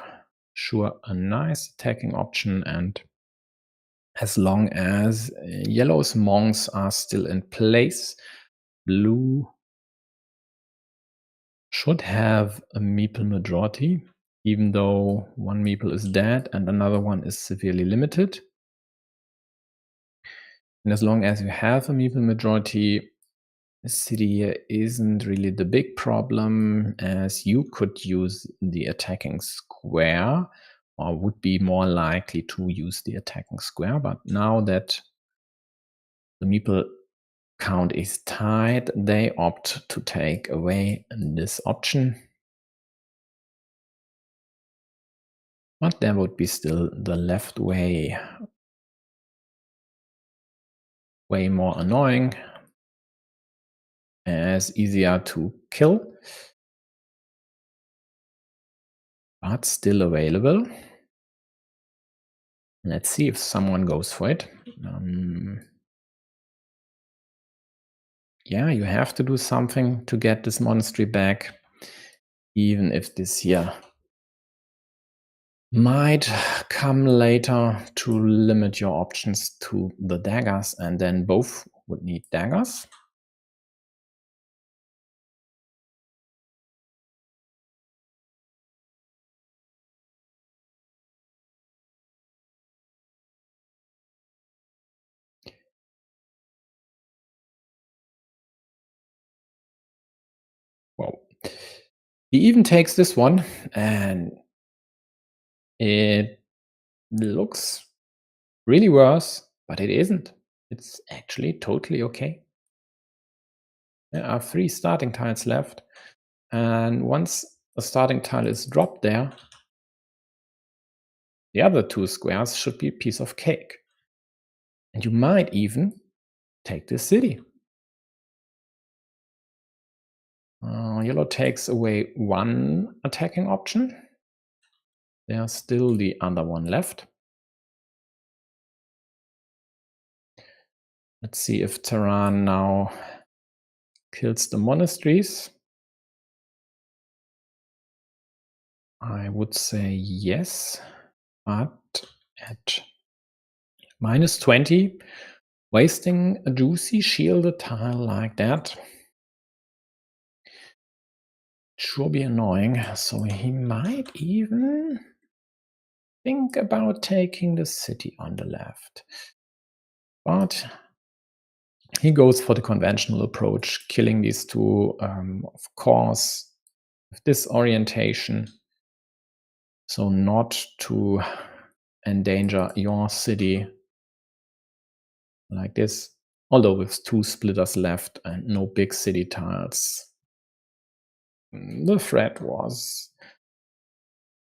sure, a nice attacking option. And as long as yellow's monks are still in place, blue should have a meeple majority, even though one meeple is dead and another one is severely limited. And as long as you have a meeple majority, the city here isn't really the big problem, as you could use the attacking square, or would be more likely to use the attacking square. But now that the meeple count is tied, they opt to take away this option. But there would be still the left way more annoying, as easier to kill, but still available. Let's see if someone goes for it. Yeah, you have to do something to get this monastery back, even if this here might come later to limit your options to the daggers, and then both would need daggers. Well, he even takes this one, and it looks really worse, but it isn't. It's actually totally okay. There are 3 starting tiles left, and once the starting tile is dropped there, the other 2 squares should be a piece of cake. And you might even take this city. Yellow takes away 1 attacking option. There's still the other one left. Let's see if Terran now kills the monasteries. I would say yes, but at -20, wasting a juicy shielded tile like that sure be annoying. So he might even think about taking the city on the left. But he goes for the conventional approach, killing these 2, of course, with this orientation. So not to endanger your city like this. Although with 2 splitters left and no big city tiles, the threat was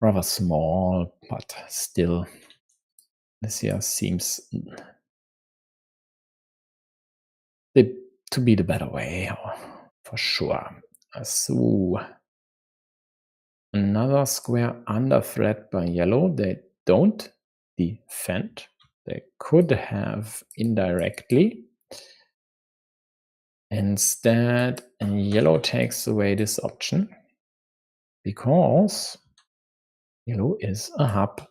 rather small, but still, this here seems to be the better way, for sure. So another square under threat by yellow. They don't defend. They could have indirectly. Instead, yellow takes away this option because yellow is a hub.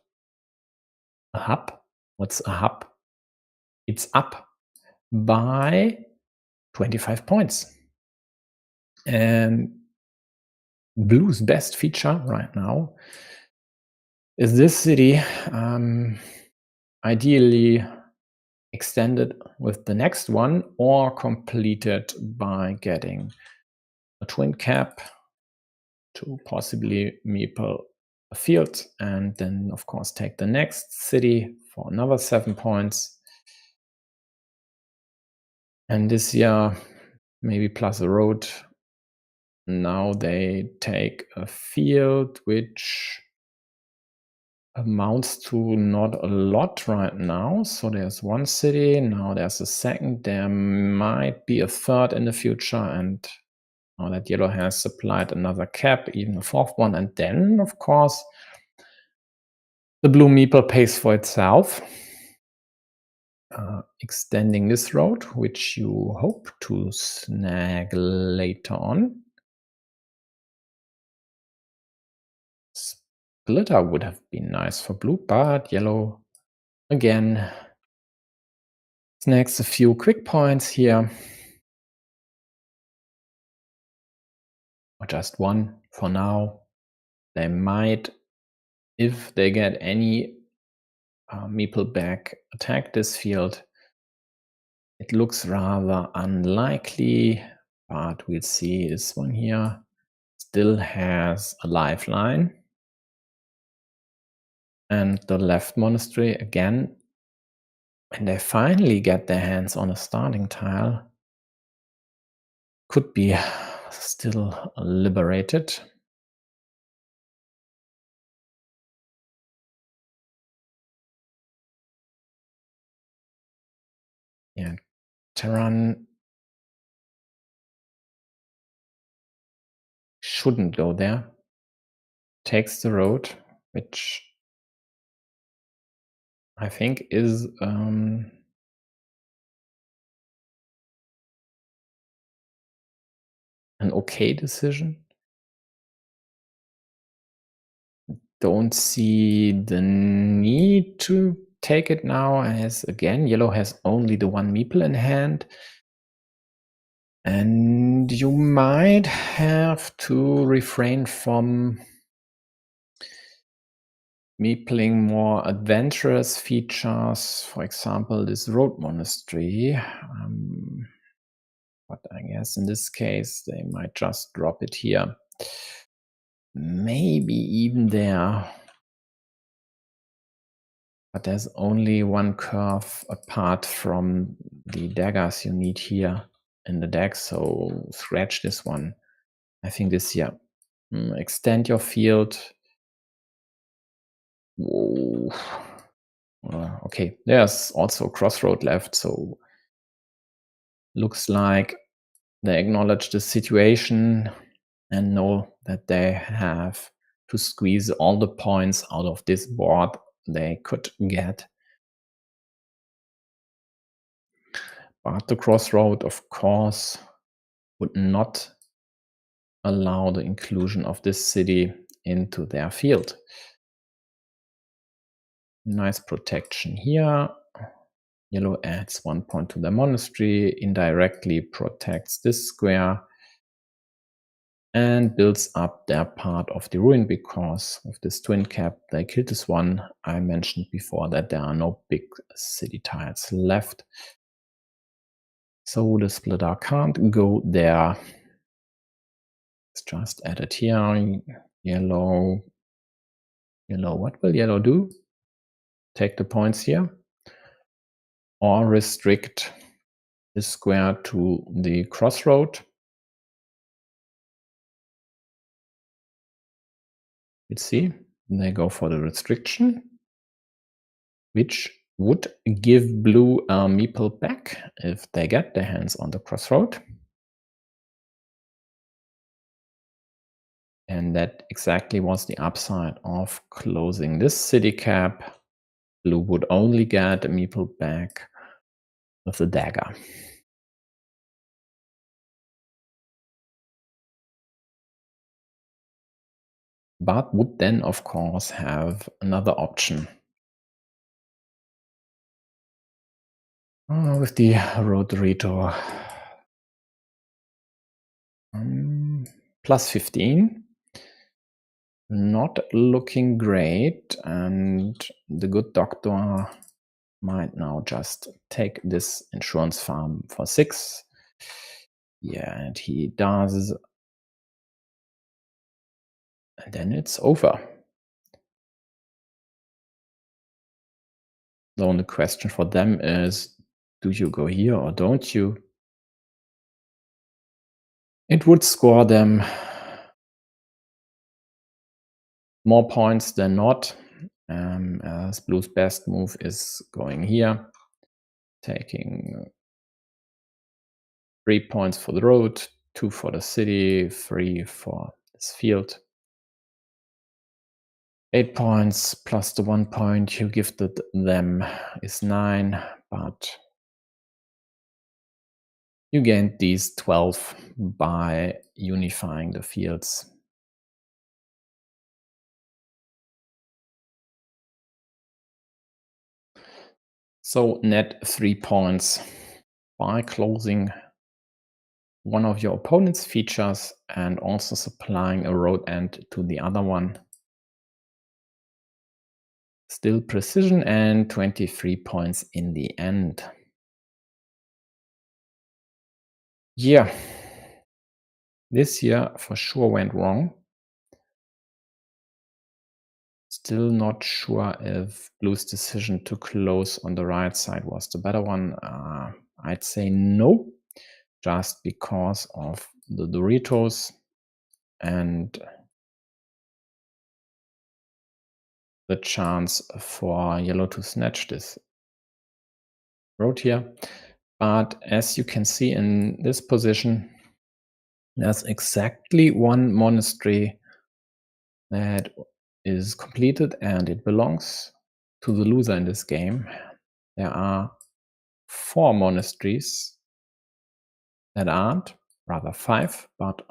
A hub? What's a hub? It's up by 25 points. And blue's best feature right now is this city, ideally extended with the next one or completed by getting a twin cap to possibly meeple a field, and then of course take the next city for another 7 points. And this year, maybe plus a road. Now they take a field which amounts to not a lot right now. So there's one city, now there's a second, there might be a third in the future, and now that yellow has supplied another cap, even a fourth one, and then of course the blue meeple pays for itself, extending this road, which you hope to snag later on. Splitter would have been nice for blue, but yellow again snags a few quick points here, or just one for now. They might, if they get any meeple back, attack this field. It looks rather unlikely, but we'll see. This one here still has a lifeline. And the left monastery, again, when they finally get their hands on a starting tile, could be still liberated. Yeah, Terran shouldn't go there. Takes the road, which I think is an okay decision. Don't see the need to take it now, as again, yellow has only the one meeple in hand. And you might have to refrain from meepling more adventurous features, for example, this road monastery. But I guess in this case, they might just drop it here. Maybe even there. But there's only one curve apart from the daggers you need here in the deck, so scratch this one. I think this here. Extend your field. Whoa. Okay, there's also a crossroad left, so looks like they acknowledge the situation and know that they have to squeeze all the points out of this board they could get. But the crossroad, of course, would not allow the inclusion of this city into their field. Nice protection here. Yellow adds 1 point to the monastery, indirectly protects this square, and builds up their part of the ruin, because with this twin cap they killed this one. I mentioned before that there are no big city tiles left, so the splitter can't go there. It's just added here. Yellow, what will yellow do? Take the points here or restrict this square to the crossroad. Let's see, they go for the restriction, which would give blue a meeple back if they get their hands on the crossroad. And that exactly was the upside of closing this city cap. Blue would only get a meeple back with the dagger. but would then, of course, have another option. With the Rotorito. Plus 15. Not looking great, and the good doctor might now just take this insurance farm for 6. Yeah, and he does. And then it's over. The only question for them is, do you go here or don't you? It would score them more points than not, as Blue's best move is going here, taking 3 points for the road, 2 for the city, 3 for this field. 8 points plus the 1 point you gifted them is 9, but you gained these 12 by unifying the fields. So net 3 points by closing one of your opponent's features and also supplying a road end to the other one. Still precision and 23 points in the end. Yeah, this year for sure went wrong. Still not sure if Blue's decision to close on the right side was the better one. I'd say no, just because of the Doritos and the chance for yellow to snatch this road here. But as you can see in this position, there's exactly one monastery that is completed and it belongs to the loser in this game. There are 4 monasteries that aren't, rather 5, but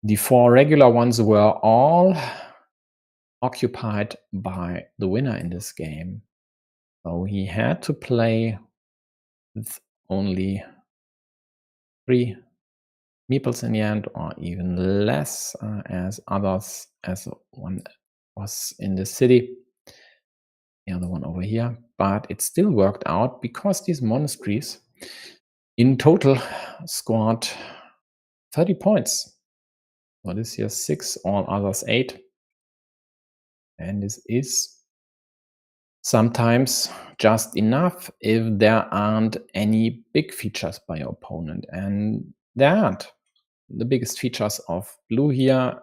the 4 regular ones were all occupied by the winner in this game. So he had to play with only 3 meeples in the end, or even less, as others, as one was in the city, the other one over here. But it still worked out because these monasteries in total scored 30 points. So this here 6, all others 8. And this is sometimes just enough if there aren't any big features by your opponent. And there aren't. The biggest features of Blue here,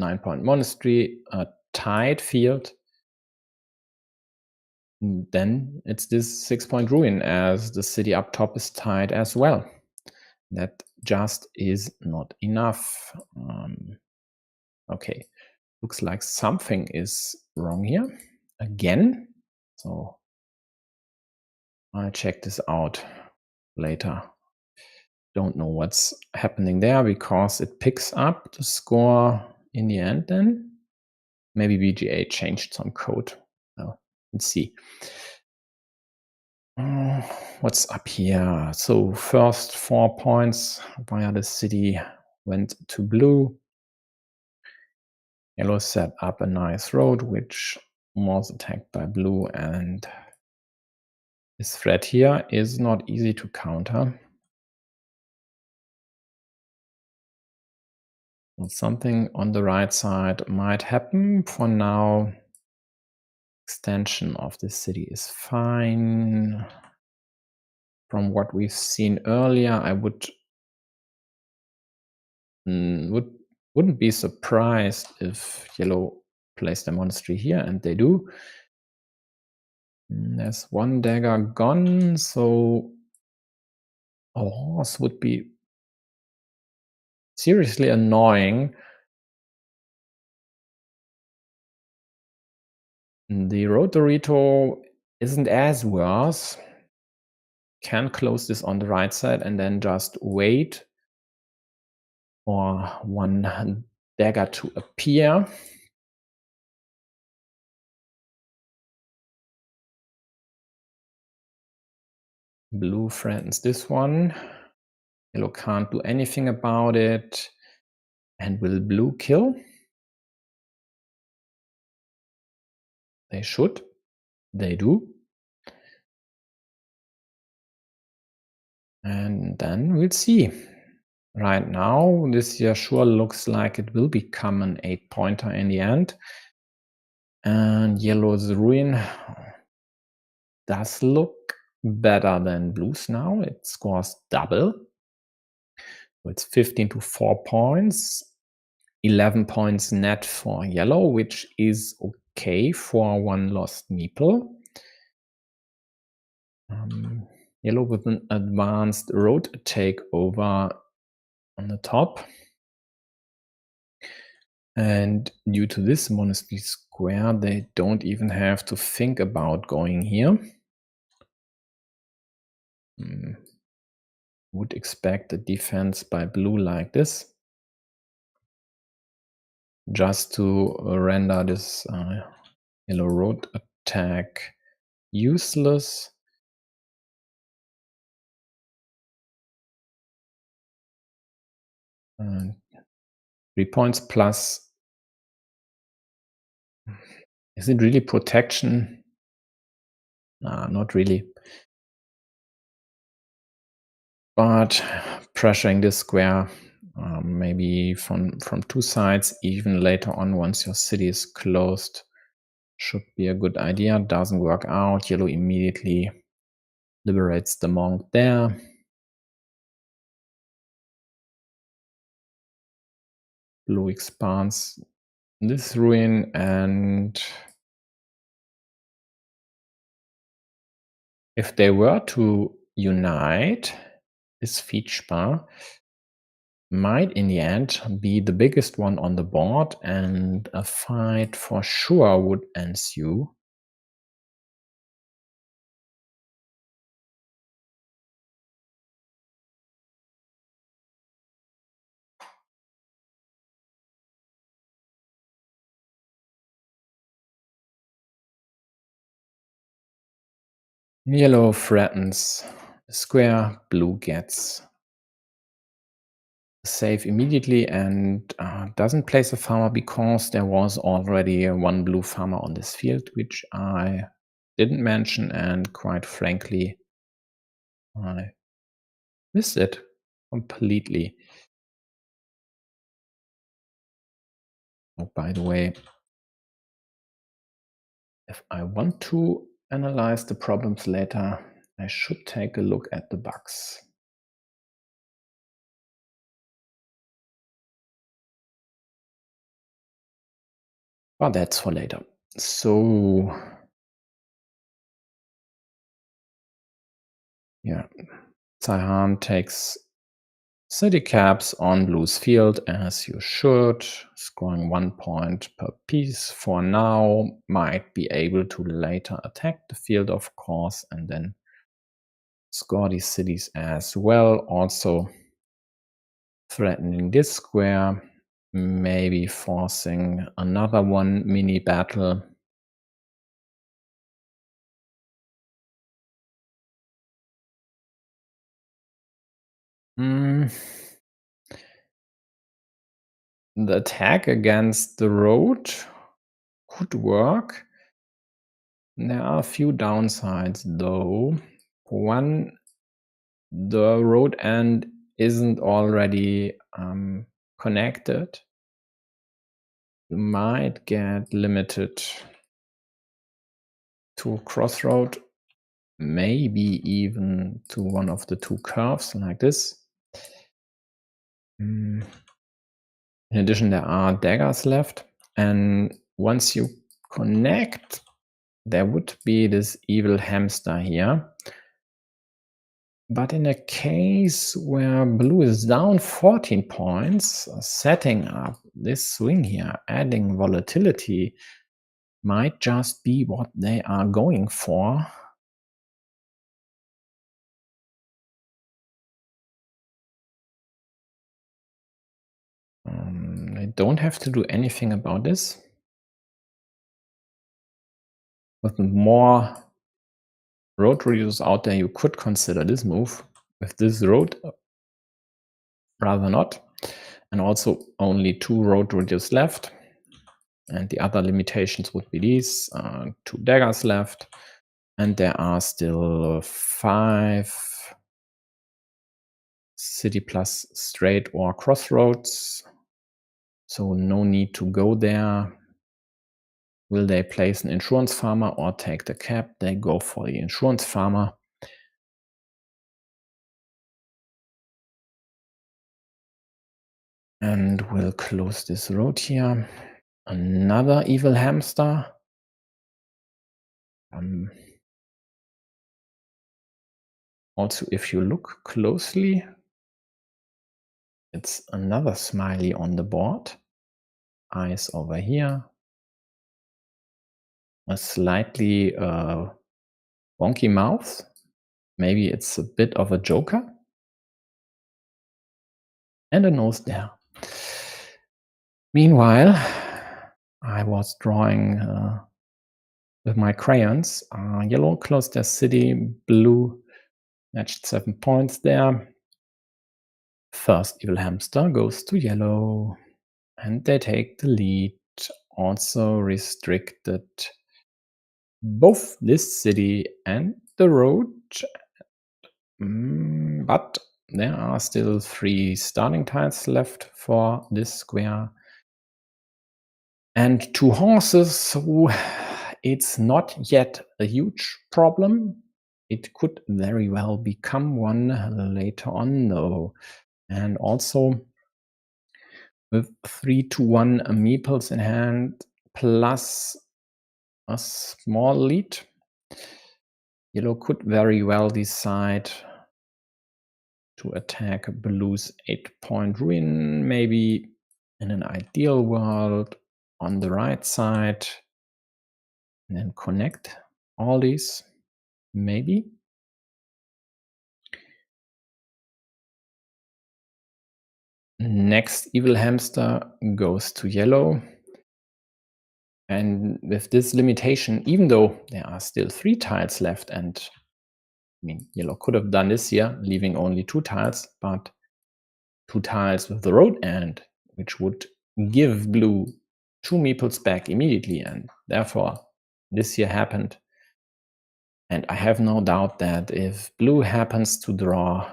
9-point monastery, a tied field. Then it's this 6-point ruin, as the city up top is tied as well. That just is not enough. Okay, looks like something is wrong here again. So I'll check this out later. Don't know what's happening there because it picks up the score in the end then. Maybe BGA changed some code. Well, let's see. What's up here? So first 4 points via the city went to Blue. Yellow set up a nice road, which was attacked by Blue, and this threat here is not easy to counter. Something on the right side might happen. For now, extension of the city is fine. From what we've seen earlier, I wouldn't be surprised if yellow plays the monastery here, and they do. There's 1 dagger gone, so a horse would be seriously annoying. The Rotorito isn't as worse. Can close this on the right side and then just wait for 1 dagger to appear. Blue threatens this one. Yellow can't do anything about it. And will blue kill? They should. They do. And then we'll see. Right now, this here sure looks like it will become an 8-pointer in the end. And yellow's ruin does look better than blue's now. It scores double. So it's 15 to 4 points. 11 points net for yellow, which is okay for one lost meeple. Yellow with an advanced road takeover on the top. And due to this monastery square, they don't even have to think about going here. Would expect a defense by blue like this, just to render this yellow road attack useless. And 3 points plus. Is it really protection? Not really. But pressuring this square, maybe from 2 sides, even later on, once your city is closed, should be a good idea. Doesn't work out. Yellow immediately liberates the monk there. Blue expands this ruin, and if they were to unite, this feature might in the end be the biggest one on the board, and a fight for sure would ensue. Yellow threatens the square, blue gets save immediately and doesn't place a farmer because there was already one blue farmer on this field, which I didn't mention, and quite frankly, I missed it completely. Oh, by the way, if I want to analyze the problems later, I should take a look at the bugs. But that's for later. So yeah, DrCaiHan takes city caps on blue's field, as you should, scoring 1 point per piece for now. Might be able to later attack the field, of course, and then score these cities as well. Also threatening this square, maybe forcing another one mini battle. The attack against the road could work. There are a few downsides though. One, the road end isn't already connected. You might get limited to a crossroad, maybe even to one of the 2 curves like this. In addition, there are daggers left, and once you connect, there would be this evil hamster here. But in a case where blue is down 14 points, setting up this swing here, adding volatility, might just be what they are going for. I don't have to do anything about this. With more road reducers out there, you could consider this move with this road, rather not. And also only 2 road reducers left. And the other limitations would be these 2 daggers left. And there are still 5 city plus straight or crossroads. So no need to go there. Will they place an insurance farmer or take the cap? They go for the insurance farmer. And we'll close this road here. Another evil hamster. Also, if you look closely, it's another smiley on the board. Eyes over here. A slightly wonky mouth. Maybe it's a bit of a joker. And a nose there. Meanwhile, I was drawing with my crayons. Yellow closed their city, blue matched 7 points there. First evil hamster goes to yellow, and they take the lead. Also restricted both this city and the road, but there are still 3 starting tiles left for this square. And 2 horses, so it's not yet a huge problem. It could very well become one later on, though. And also with 3-1 meeples in hand plus a small lead, yellow could very well decide to attack blue's 8-point ruin, maybe in an ideal world on the right side, and then connect all these, maybe. Next evil hamster goes to yellow. And with this limitation, even though there are still 3 tiles left, and I mean, yellow could have done this here, leaving only 2 tiles, but 2 tiles with the road end, which would give blue 2 meeples back immediately, and therefore this here happened. And I have no doubt that if blue happens to draw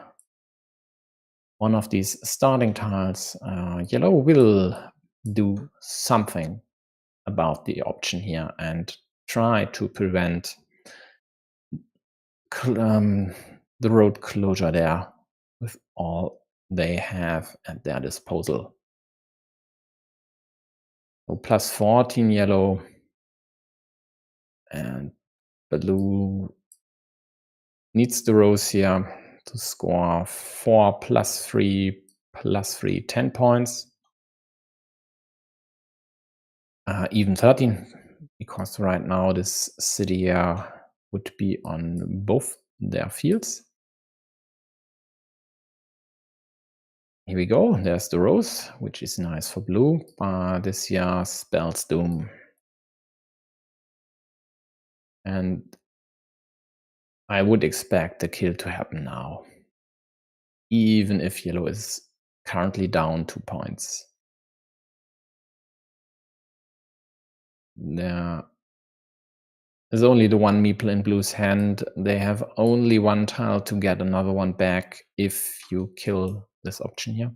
one of these starting tiles, yellow will do something about the option here and try to prevent the road closure there with all they have at their disposal. So plus 14 yellow, and blue needs the rows here to score 4 plus 3 plus 3, 10 points. Even 13, because right now this city would be on both their fields. Here we go, there's the rose, which is nice for blue, but this here spells doom. And I would expect the kill to happen now, even if yellow is currently down 2 points. There is only the 1 meeple in blue's hand. They have only 1 tile to get another one back if you kill this option here.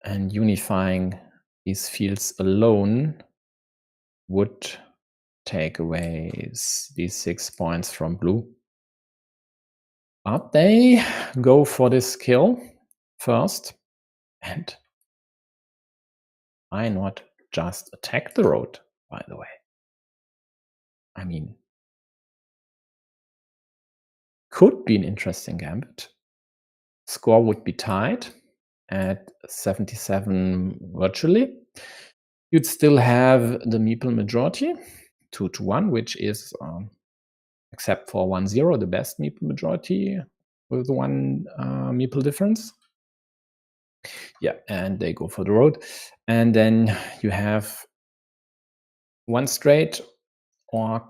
And unifying these fields alone would take away these 6 points from blue. But they go for this kill first, and why not just attack the road, by the way? I mean, could be an interesting gambit. Score would be tied at 77 virtually. You'd still have the meeple majority, 2-1, which is, except for 1-0, the best meeple majority with 1 meeple difference. Yeah, and they go for the road. And then you have one straight or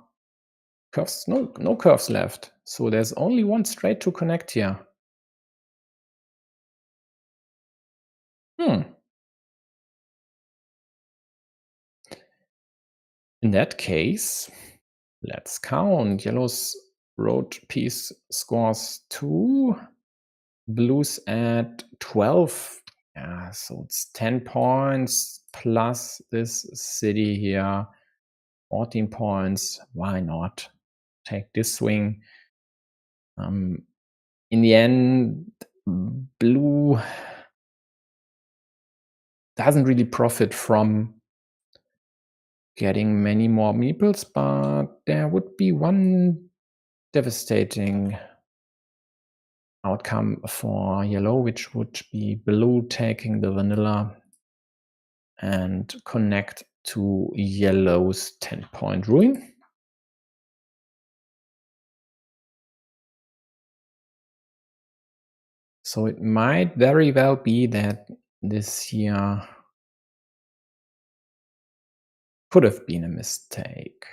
curves? No curves left. So there's only one straight to connect here. Hmm. In that case, let's count. Yellow's road piece scores 2, blues at 12. Yeah, so it's 10 points plus this city here, 14 points. Why not take this swing? In the end, blue doesn't really profit from getting many more meeples, but there would be one devastating outcome for yellow, which would be blue taking the vanilla and connect to yellow's 10-point ruin. So it might very well be that this here could have been a mistake.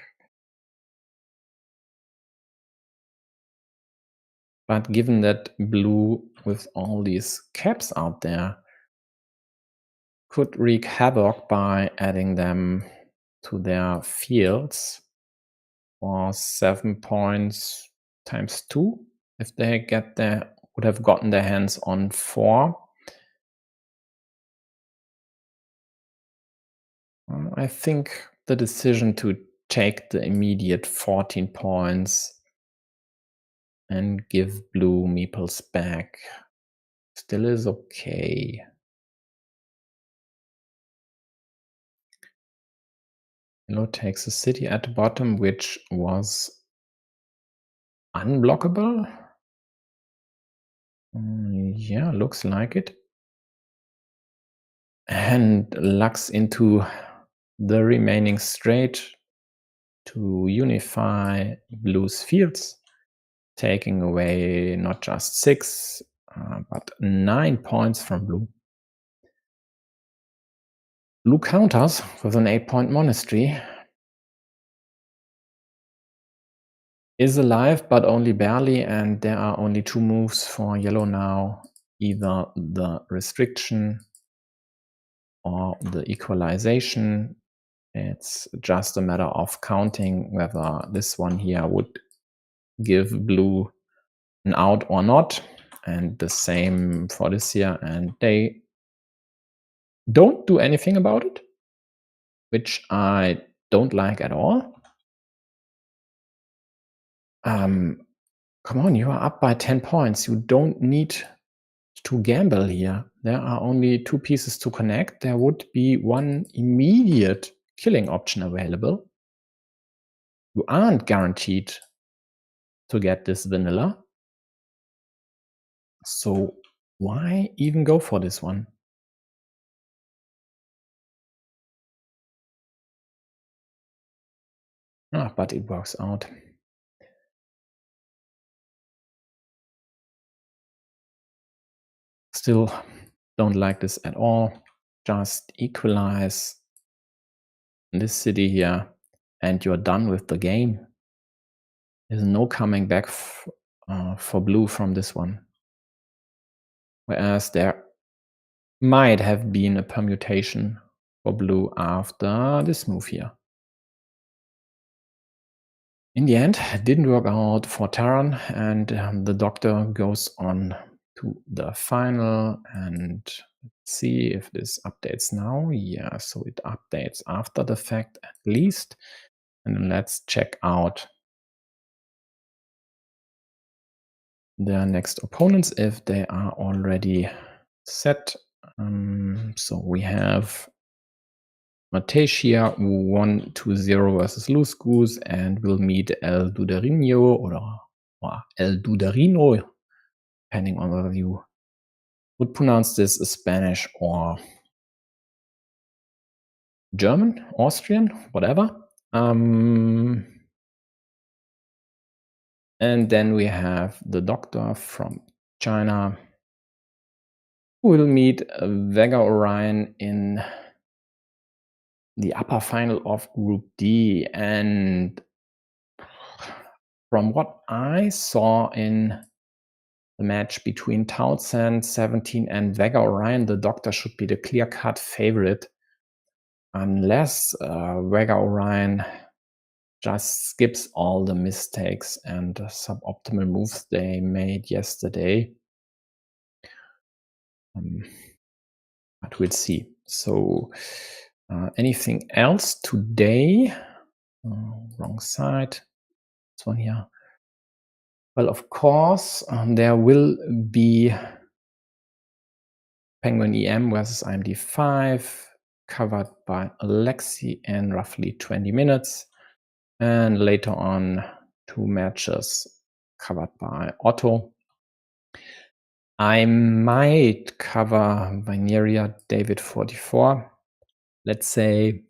But given that blue, with all these caps out there, could wreak havoc by adding them to their fields for 7 points times 2, if they would have gotten their hands on 4. I think the decision to take the immediate 14 points and give blue meeples back still is okay. Yellow takes a city at the bottom, which was unblockable. Yeah, looks like it. And lucks into the remaining straight to unify blue's fields, taking away not just 6, but 9 points from blue. Blue counters with an 8-point monastery. Is alive, but only barely, and there are only 2 moves for yellow now. Either the restriction or the equalization. It's just a matter of counting whether this one here would give blue an out or not, and the same for this here, and they don't do anything about it, which I don't like at all. Come on, you are up by 10 points. You don't need to gamble here. There are only 2 pieces to connect. There would be one immediate killing option available. You aren't guaranteed to get this vanilla. So why even go for this one? But it works out. Still don't like this at all. Just equalize this city here and you're done with the game. There's no coming back for blue from this one. Whereas there might have been a permutation for blue after this move here. In the end, it didn't work out for Terran, and the doctor goes on to the final, and let's see if this updates now. Yeah, so it updates after the fact at least. And let's check out the next opponents if they are already set. So we have Mateixia 1-0 versus Loose-Goose, and we'll meet El Duderino or El Duderino, depending on whether you would pronounce this Spanish or German, Austrian, whatever. And then we have the doctor from China, who will meet Vega Orion in the upper final of Group D, and from what I saw in the match between Townsend 17 and Vega Orion, the Doctor should be the clear-cut favorite, unless Vega Orion just skips all the mistakes and suboptimal moves they made yesterday. But we'll see. So anything else today? Wrong side. This one here. Well, of course, there will be Penguin EM versus IMD5, covered by Alexi in roughly 20 minutes. And later on, 2 matches covered by Otto. I might cover Vineria David 44. Let's say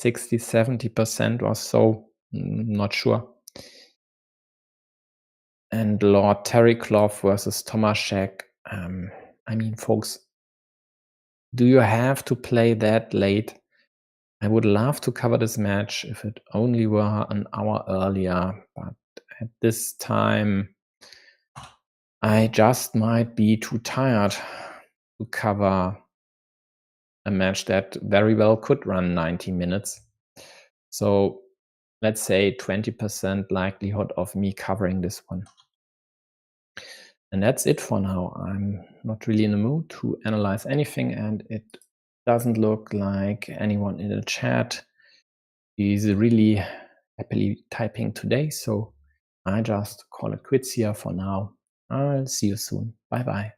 60-70% or so, not sure. And Lord Terryclough versus Tomaszek. I mean, folks, do you have to play that late? I would love to cover this match if it only were an hour earlier, but at this time, I just might be too tired to cover a match that very well could run 90 minutes. So let's say 20% likelihood of me covering this one. And that's it for now. I'm not really in the mood to analyze anything, and it doesn't look like anyone in the chat is really happily typing today. So I just call it quits here for now. I'll see you soon. Bye-bye.